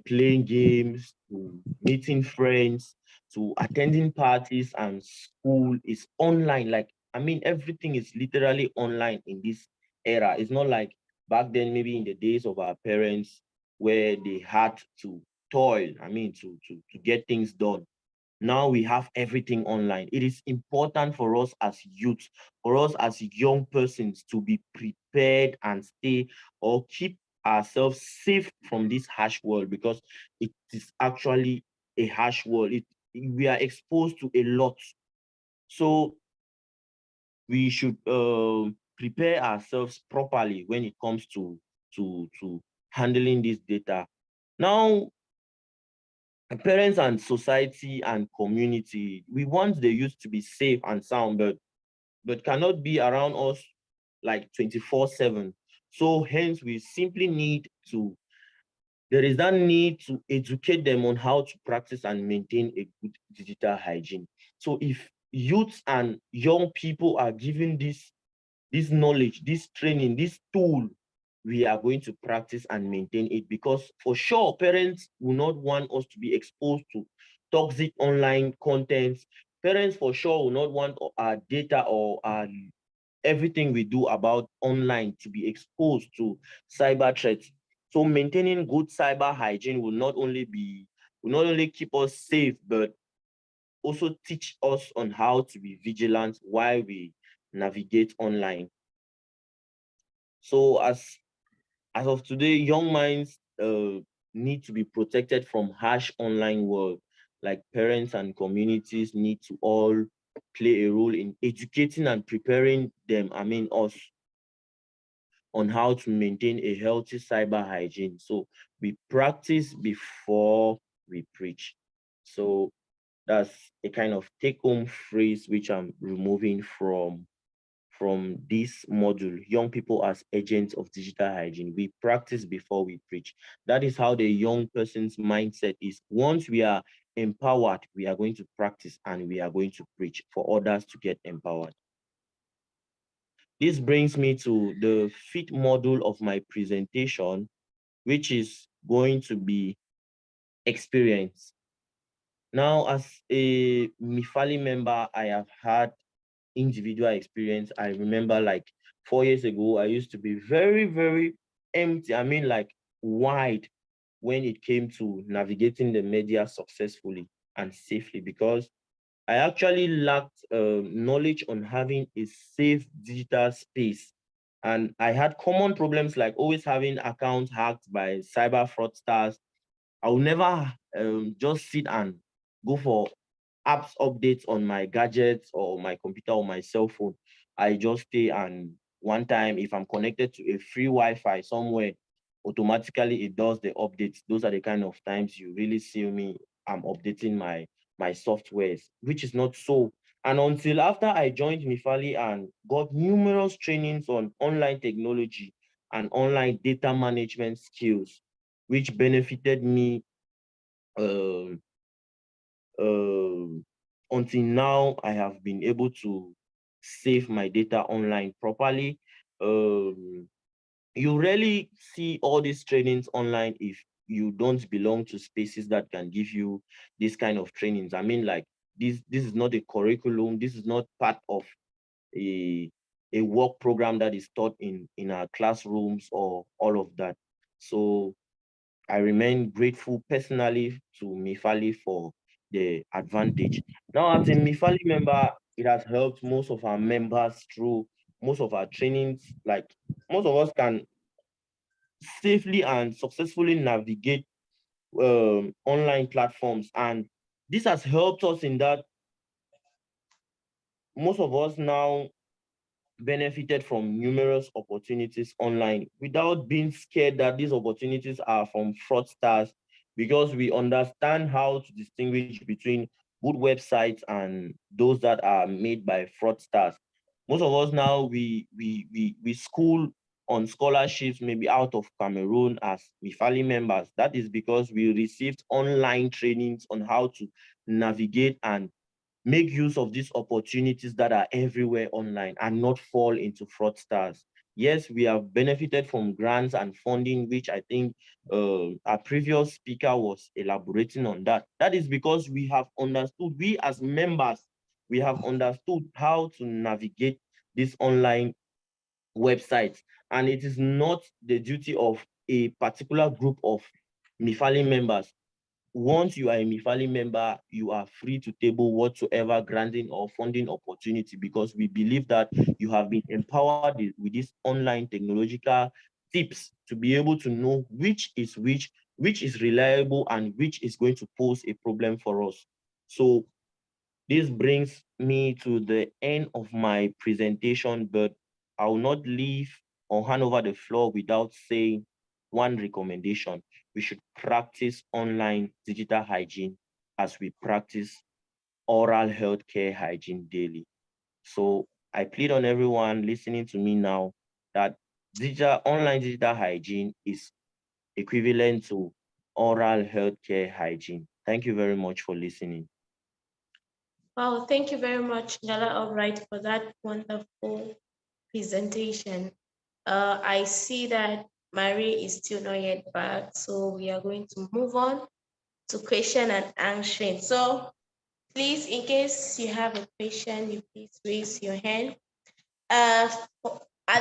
playing games to meeting friends to attending parties and school is online, like, I mean, everything is literally online in this era. It's not like back then, maybe in the days of our parents, where they had to toil, I mean, to get things done. Now we have everything online. It is important for us as youth, for us as young persons, to be prepared and stay or keep ourselves safe from this harsh world, because it is actually a harsh world. We are exposed to a lot. So we should prepare ourselves properly when it comes to handling this data. Now, parents and society and community, we want the youth to be safe and sound, but cannot be around us like 24/7. So hence we simply there is that need to educate them on how to practice and maintain a good digital hygiene. So if youths and young people are given this knowledge, this training, this tool, we are going to practice and maintain it, because for sure, parents will not want us to be exposed to toxic online content. Parents for sure will not want our data or everything we do about online to be exposed to cyber threats. So maintaining good cyber hygiene will not only keep us safe, but also teach us on how to be vigilant while we navigate online. So as of today, young minds need to be protected from harsh online world. Like parents and communities need to all play a role in educating and preparing them, I mean us, on how to maintain a healthy cyber hygiene. So we practice before we preach. So that's a kind of take-home phrase which I'm removing from this module, young people as agents of digital hygiene. We practice before we preach. That is how the young person's mindset is. Once we are empowered, we are going to practice and we are going to preach for others to get empowered. This brings me to the fifth module of my presentation, which is going to be experience. Now, as a Mifali member, I have had individual experience. I remember like 4 years ago, I used to be very, very empty. I mean, like wide when it came to navigating the media successfully and safely, because I actually lacked knowledge on having a safe digital space. And I had common problems like always having accounts hacked by cyber fraudsters. I will never just sit and go for apps updates on my gadgets or my computer or my cell phone. I just stay, and one time if I'm connected to a free Wi-Fi somewhere, automatically it does the updates. Those are the kind of times you really see me, I'm updating my softwares, which is not so. And until after I joined Mifali and got numerous trainings on online technology and online data management skills, which benefited me until now, I have been able to save my data online properly. You rarely see all these trainings online if you don't belong to spaces that can give you this kind of trainings. I mean, like this is not a curriculum. This is not part of a work program that is taught in our classrooms or all of that. So I remain grateful personally to Mifali for the advantage. Now, as a Mifali member, it has helped most of our members through most of our trainings. Like most of us can safely and successfully navigate online platforms. And this has helped us in that most of us now benefited from numerous opportunities online without being scared that these opportunities are from fraudsters, because we understand how to distinguish between good websites and those that are made by fraudsters. Most of us now, we school on scholarships, maybe out of Cameroon as Mifali members. That is because we received online trainings on how to navigate and make use of these opportunities that are everywhere online and not fall into fraudsters. Yes, we have benefited from grants and funding, which I think our previous speaker was elaborating on that. That is because we have understood, we as members, we have understood how to navigate these online websites. And it is not the duty of a particular group of Mifali members. Once you are a Mifali member, you are free to table whatsoever granting or funding opportunity, because we believe that you have been empowered with these online technological tips to be able to know which is reliable and which is going to pose a problem for us. So this brings me to the end of my presentation, but I will not leave or hand over the floor without saying one recommendation. We should practice online digital hygiene as we practice oral healthcare hygiene daily. So I plead on everyone listening to me now that online digital hygiene is equivalent to oral healthcare hygiene. Thank you very much for listening. Wow, thank you very much, Ngala Albright, for that wonderful presentation. I see that Marie is still not yet back, so we are going to move on to question and answering. So please, in case you have a question, you please raise your hand. At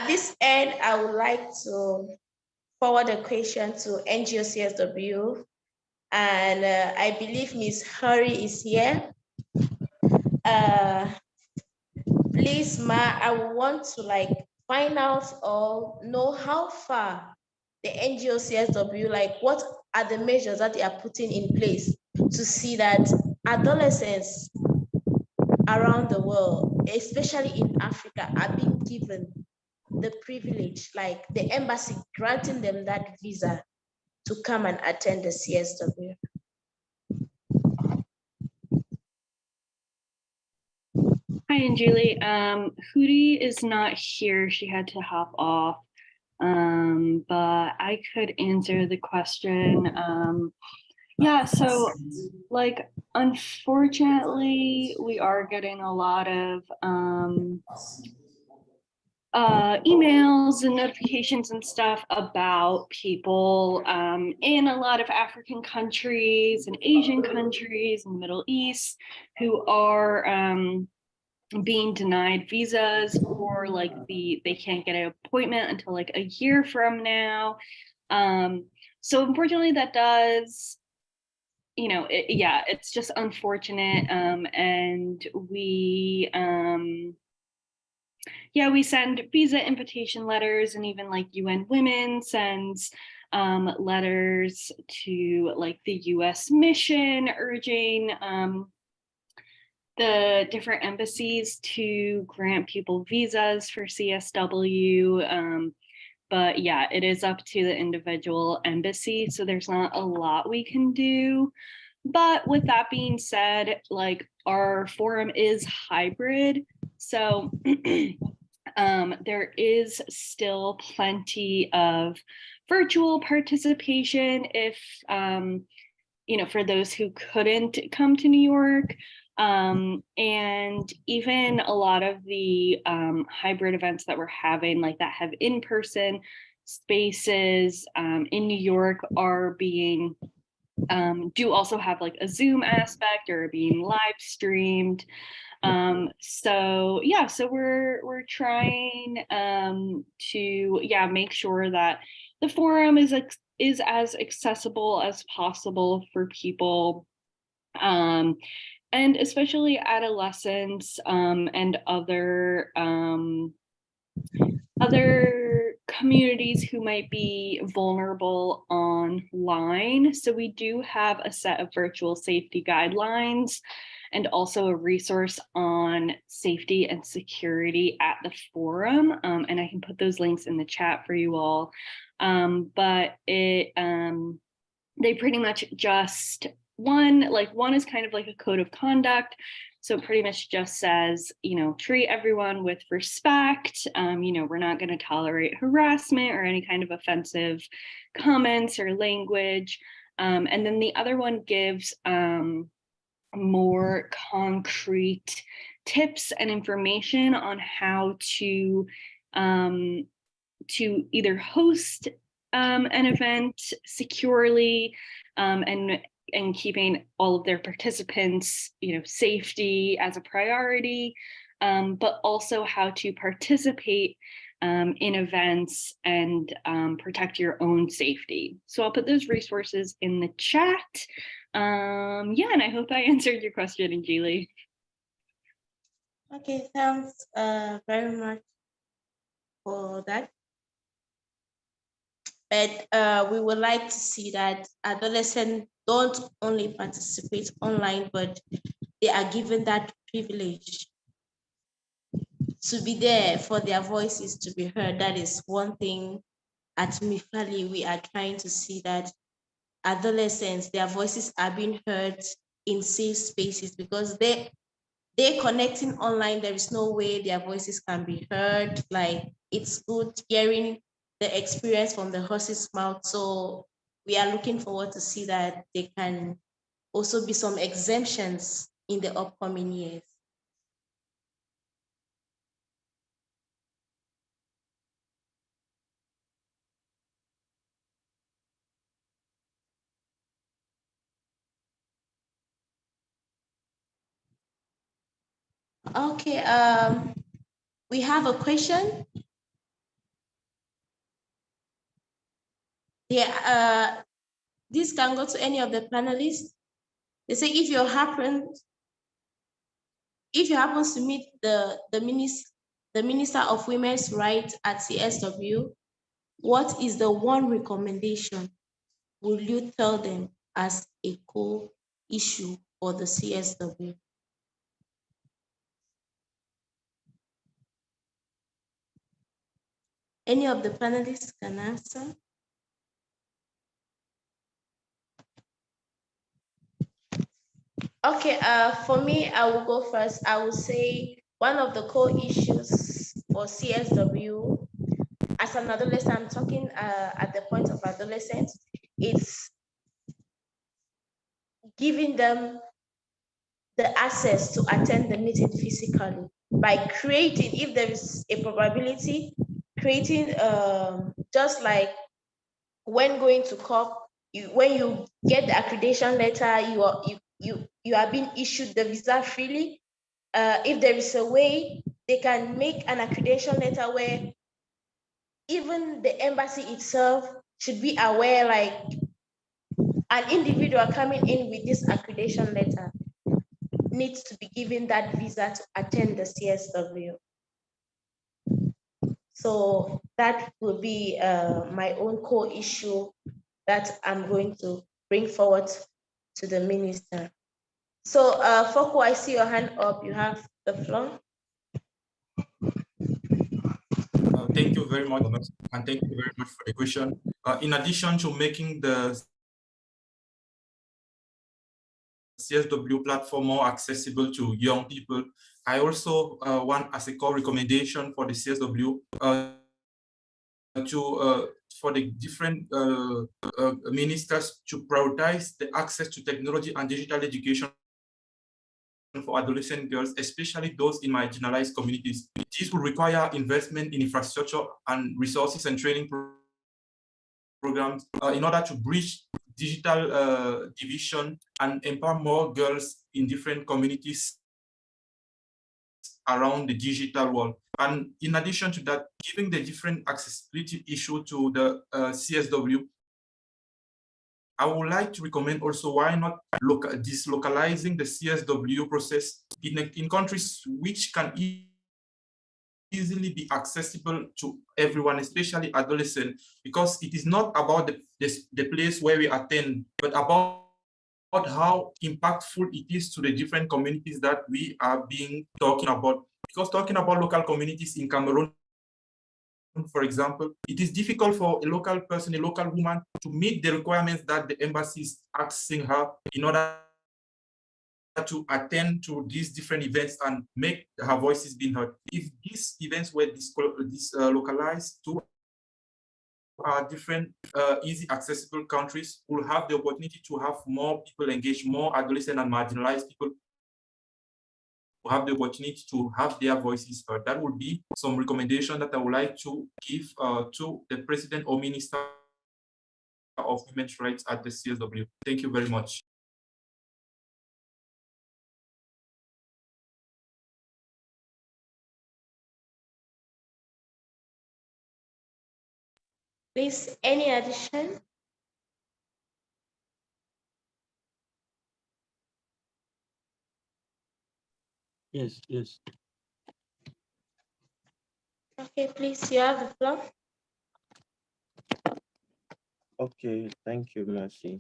this end, I would like to forward a question to NGOCSW, and I believe Ms. Hurry is here. Please, Ma, I want to find out or know how far the NGOCSW, what are the measures that they are putting in place to see that adolescents around the world, especially in Africa, are being given the privilege, like the embassy granting them that visa to come and attend the CSW. Hi, Anjali. Hootie is not here. She had to hop off. But I could answer the question. Yeah, so unfortunately, we are getting a lot of emails and notifications and stuff about people in a lot of African countries and Asian countries and the Middle East who are being denied visas, or they can't get an appointment until a year from now. So unfortunately that does, it's just unfortunate. And we we send visa invitation letters, and even UN Women sends letters to the US mission urging the different embassies to grant people visas for CSW. But yeah, it is up to the individual embassy, so there's not a lot we can do. But with that being said, like our forum is hybrid, so there is still plenty of virtual participation if for those who couldn't come to New York. And even a lot of the hybrid events that we're having, like that have in-person spaces in New York, are being do also have like a Zoom aspect or being live streamed. So yeah, so we're trying to make sure that the forum is as accessible as possible for people, and especially adolescents and other communities who might be vulnerable online. So we do have a set of virtual safety guidelines and also a resource on safety and security at the forum. And I can put those links in the chat for you all. But they pretty much just, one is kind of like a code of conduct. So it pretty much just says, treat everyone with respect. We're not going to tolerate harassment or any kind of offensive comments or language. And then the other one gives more concrete tips and information on how to either host an event securely and keeping all of their participants, safety as a priority, but also how to participate in events and protect your own safety. So I'll put those resources in the chat. And I hope I answered your question, Anjali. Okay, thanks very much for that. But we would like to see that adolescents don't only participate online, but they are given that privilege to be there for their voices to be heard. That is one thing at Mifali we are trying to see, that adolescents, their voices are being heard in safe spaces, because they're connecting online. There is no way their voices can be heard. Like, it's good hearing the experience from the horse's mouth. So we are looking forward to see that there can also be some exemptions in the upcoming years. Okay, we have a question. Yeah, this can go to any of the panelists. They say, if you happen to meet the Minister of Women's Rights at CSW, what is the one recommendation will you tell them as a core issue for the CSW? Any of the panelists can answer. Okay, for me, I will go first. I will say one of the core issues for CSW, as an adolescent, I'm talking at the point of adolescence, it's giving them the access to attend the meeting physically, by creating, if there is a probability, creating just like when going to COP, when you get the accreditation letter, you are being issued the visa freely. If there is a way, they can make an accreditation letter where even the embassy itself should be aware, like, an individual coming in with this accreditation letter needs to be given that visa to attend the CSW. So that will be my own core issue that I'm going to bring forward to the minister. So Foko, I see your hand up. You have the floor. Thank you very much, and thank you very much for the question. In addition to making the CSW platform more accessible to young people, I also want, as a core recommendation for the CSW, for the different ministers to prioritize the access to technology and digital education for adolescent girls, especially those in marginalized communities. This will require investment in infrastructure and resources and training programs in order to bridge digital division and empower more girls in different communities around the digital world. And in addition to that, giving the different accessibility issue to the CSW, I would like to recommend also why not dislocalizing the CSW process in countries which can easily be accessible to everyone, especially adolescents, because it is not about the place where we attend, but about how impactful it is to the different communities that we are talking about. Because talking about local communities in Cameroon, for example, it is difficult for a local person, a local woman, to meet the requirements that the embassy is asking her in order to attend to these different events and make her voices being heard. If these events were localized to different easy accessible countries, will have the opportunity to have more people engaged, more adolescent and marginalized people who have the opportunity to have their voices heard. That would be some recommendation that I would like to give to the President or Minister of Women's Rights at the CSW. Thank you very much. Please, any addition? Yes, yes. Okay, please, you have the floor. Okay, thank you, Mercy.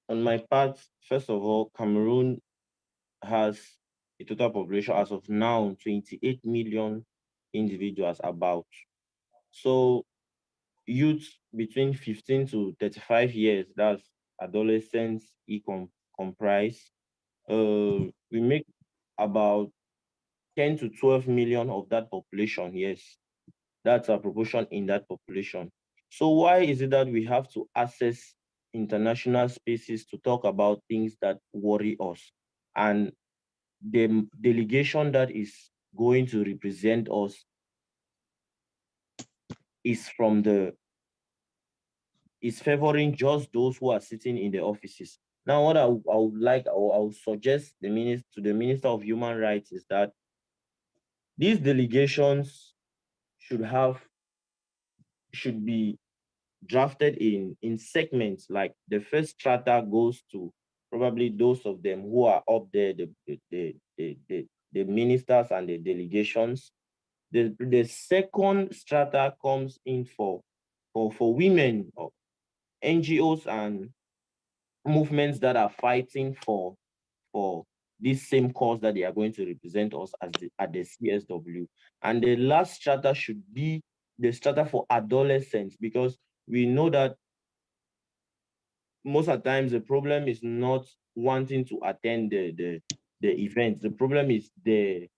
On my part, first of all, Cameroon has a total population as of now 28 million individuals about. So youth between 15 to 35 years, that's adolescents, comprise. We make about 10 to 12 million of that population. Yes, that's a proportion in that population. So why is it that we have to access international spaces to talk about things that worry us? And the delegation that is going to represent us is favoring just those who are sitting in the offices. Now, what I would suggest to the Minister of Human Rights is that these delegations should be drafted in segments. Like the first strata goes to probably those of them who are up there, the ministers and the delegations. The second strata comes in for women, or NGOs and movements that are fighting for this same cause that they are going to represent us at the CSW. And the last strata should be the strata for adolescents, because we know that most of the times the problem is not wanting to attend the event. The problem is the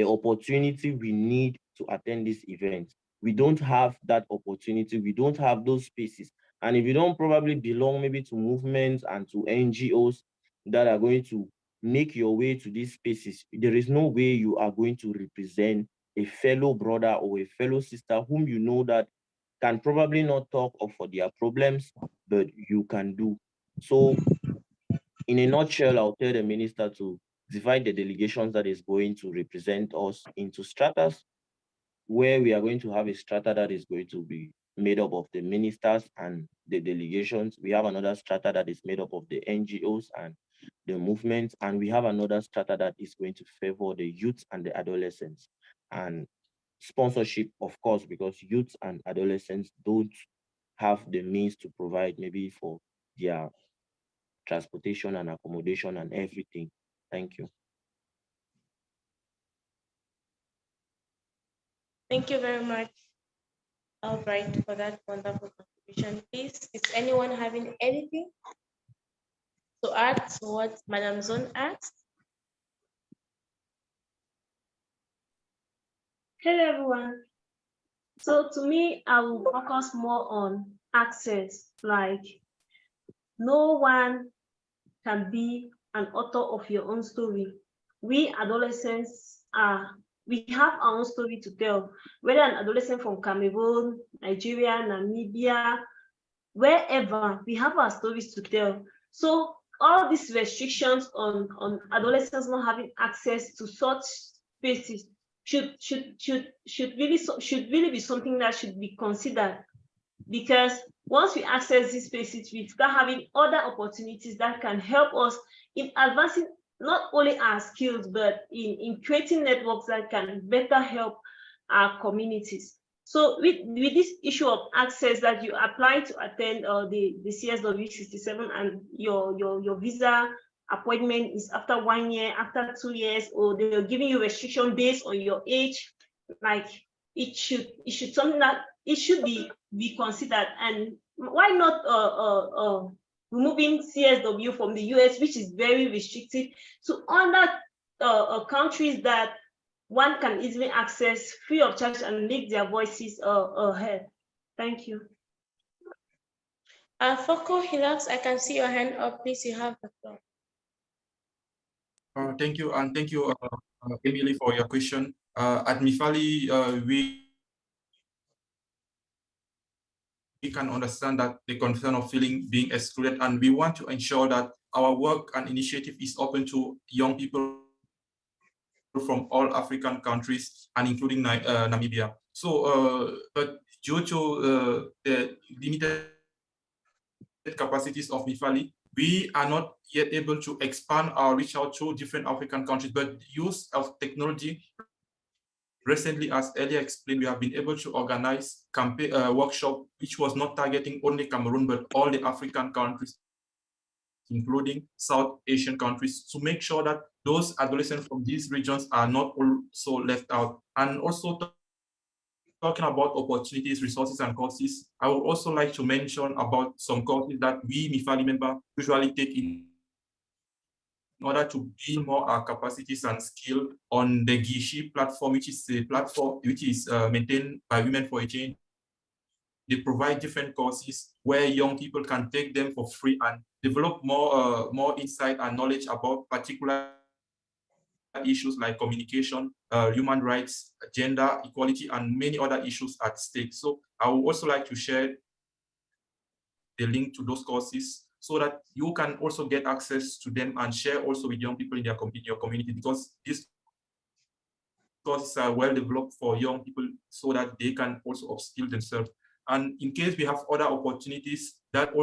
opportunity we need to attend this event. We don't have that opportunity. We don't have those spaces. And if you don't probably belong maybe to movements and to NGOs that are going to make your way to these spaces, there is no way you are going to represent a fellow brother or a fellow sister whom you know that can probably not talk of for their problems, but you can do. So in a nutshell, I'll tell the minister to divide the delegations that is going to represent us into stratas, where we are going to have a strata that is going to be made up of the ministers and the delegations. We have another strata that is made up of the NGOs and the movements, and we have another strata that is going to favor the youth and the adolescents. And sponsorship, of course, because youth and adolescents don't have the means to provide maybe for their transportation and accommodation and everything. Thank you. Thank you very much, Albright, for that wonderful contribution. Please, is anyone having anything to add to what Madam Zone asked? Hello, everyone. So to me, I will focus more on access, like no one can be an author of your own story. We adolescents we have our own story to tell, whether an adolescent from Cameroon, Nigeria, Namibia, wherever, we have our stories to tell. So all these restrictions on adolescents not having access to such spaces should really be something that should be considered, because once we access these spaces, we start having other opportunities that can help us in advancing not only our skills, but in creating networks that can better help our communities. So with this issue of access, that you apply to attend the CSW 67, and your visa appointment is after 1 year, after 2 years, or they're giving you restriction based on your age, like it should something that it should be considered. And why not removing CSW from the US, which is very restrictive, to other countries that one can easily access free of charge and make their voices heard. Thank you. Foko Hilax, I can see your hand up. Please, you have the floor. Thank you, and thank you, Emily, for your question. At Mifali, we can understand that the concern of feeling being excluded, and we want to ensure that our work and initiative is open to young people from all African countries and including Namibia. So, but due to the limited capacities of Mifali, we are not yet able to expand our reach out to different African countries, but use of technology. Recently, as earlier explained, we have been able to organize campaign workshop, which was not targeting only Cameroon, but all the African countries, including South Asian countries, to make sure that those adolescents from these regions are not also left out. And also talking about opportunities, resources, and courses, I would also like to mention about some courses that we Mifali members usually take in order to build more our capacities and skill on the Gishi platform, which is a platform which is maintained by Women for a Change. They provide different courses where young people can take them for free and develop more insight and knowledge about particular issues like communication, human rights, gender equality, and many other issues at stake. So I would also like to share the link to those courses so that you can also get access to them and share also with young people in your community, because these courses are well developed for young people so that they can also upskill themselves. And in case we have other opportunities that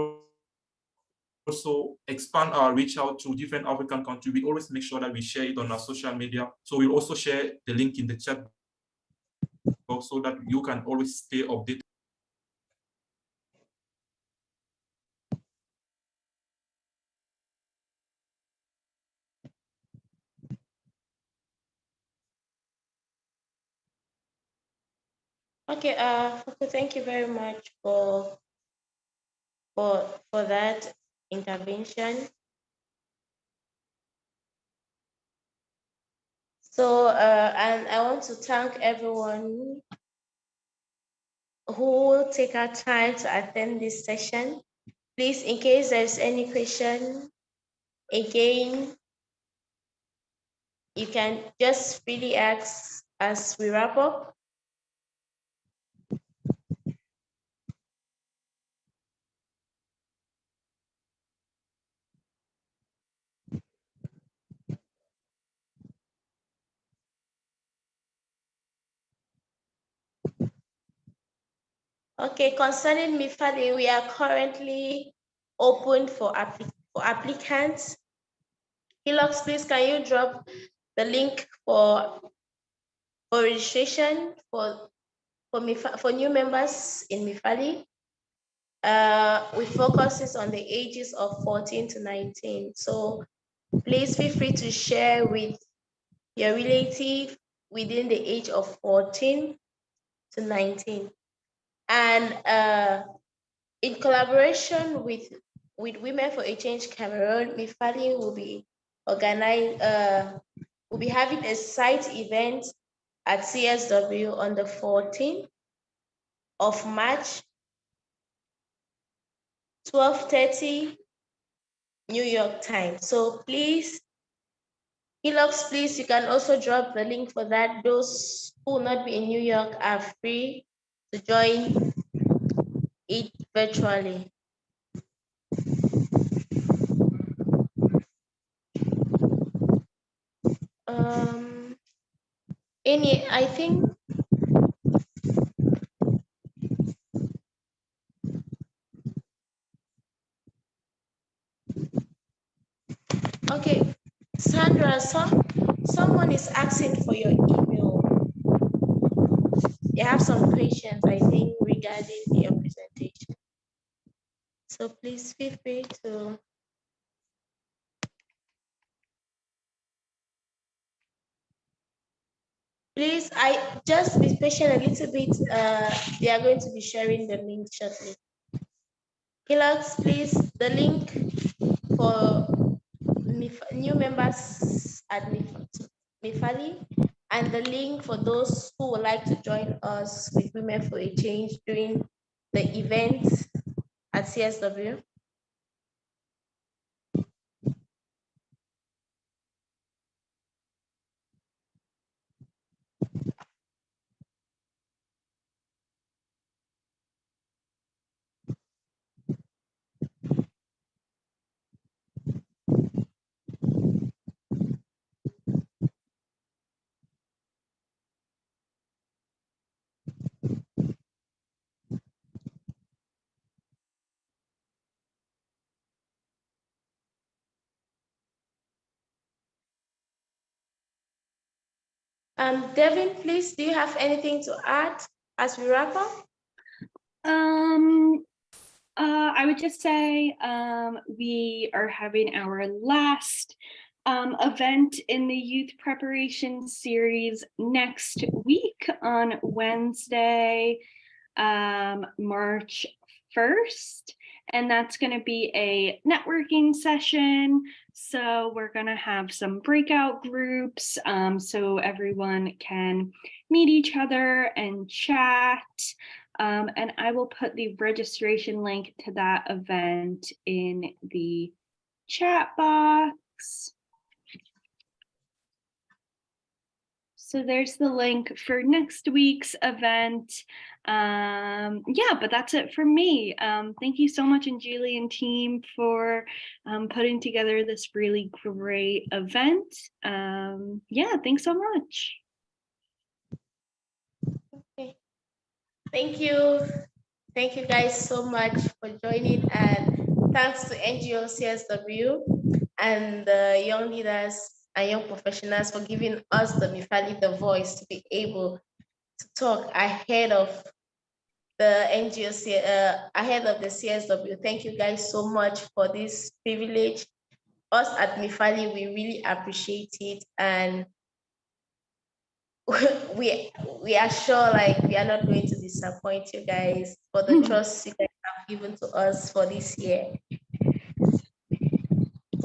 also expand our reach out to different African countries, we always make sure that we share it on our social media. So we'll also share the link in the chat box so that you can always stay updated. Okay, thank you very much for that intervention. So, and I want to thank everyone who will take our time to attend this session. Please, in case there's any question, again, you can just freely ask as we wrap up. Okay, concerning Mifali, we are currently open for applicants. Hilux, please, can you drop the link for registration for new members in Mifali? We focuses on the ages of 14 to 19. So please feel free to share with your relative within the age of 14 to 19. And in collaboration with Women for a Change Cameroon, Mifali will be having a site event at CSW on the 14th of March, 12:30 New York time. So please, Hilux, please, you can also drop the link for that. Those who will not be in New York are free to join it virtually. I think okay, Sandra, someone is asking for your email. They have some questions, I think, regarding your presentation. So please feel free to. Please, I just be patient a little bit. They are going to be sharing the link shortly. Hilux, please, the link for new members at Mifali, and the link for those who would like to join us with Women for a Change during the event at CSW. Devin, please, do you have anything to add as we wrap up? I would just say we are having our last event in the youth preparation series next week on Wednesday, March 1st. And that's going to be a networking session. So we're going to have some breakout groups so everyone can meet each other and chat. And I will put the registration link to that event in the chat box. So there's the link for next week's event. Yeah, but that's it for me. Thank you so much, Anjali and team, for putting together this really great event. Yeah, thanks so much. Okay. Thank you. Thank you guys so much for joining, and thanks to NGO CSW and the young leaders and young professionals for giving us, the Mifali, the voice to be able to talk ahead of the NGO, ahead of the CSW. Thank you guys so much for this privilege. Us at Mifali, we really appreciate it, and we are sure, like, we are not going to disappoint you guys for the trust you guys have given to us for this year.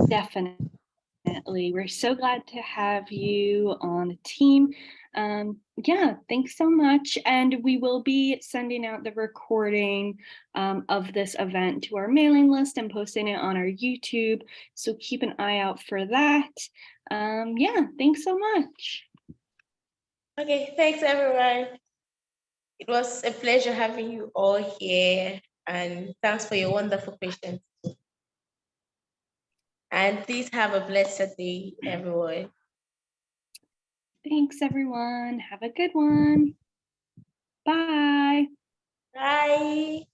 Definitely. We're so glad to have you on the team. Yeah, thanks so much. And we will be sending out the recording of this event to our mailing list and posting it on our YouTube. So keep an eye out for that. Yeah, thanks so much. Okay, thanks everyone. It was a pleasure having you all here, and thanks for your wonderful questions. And please have a blessed day, everyone. Thanks, everyone. Have a good one. Bye. Bye.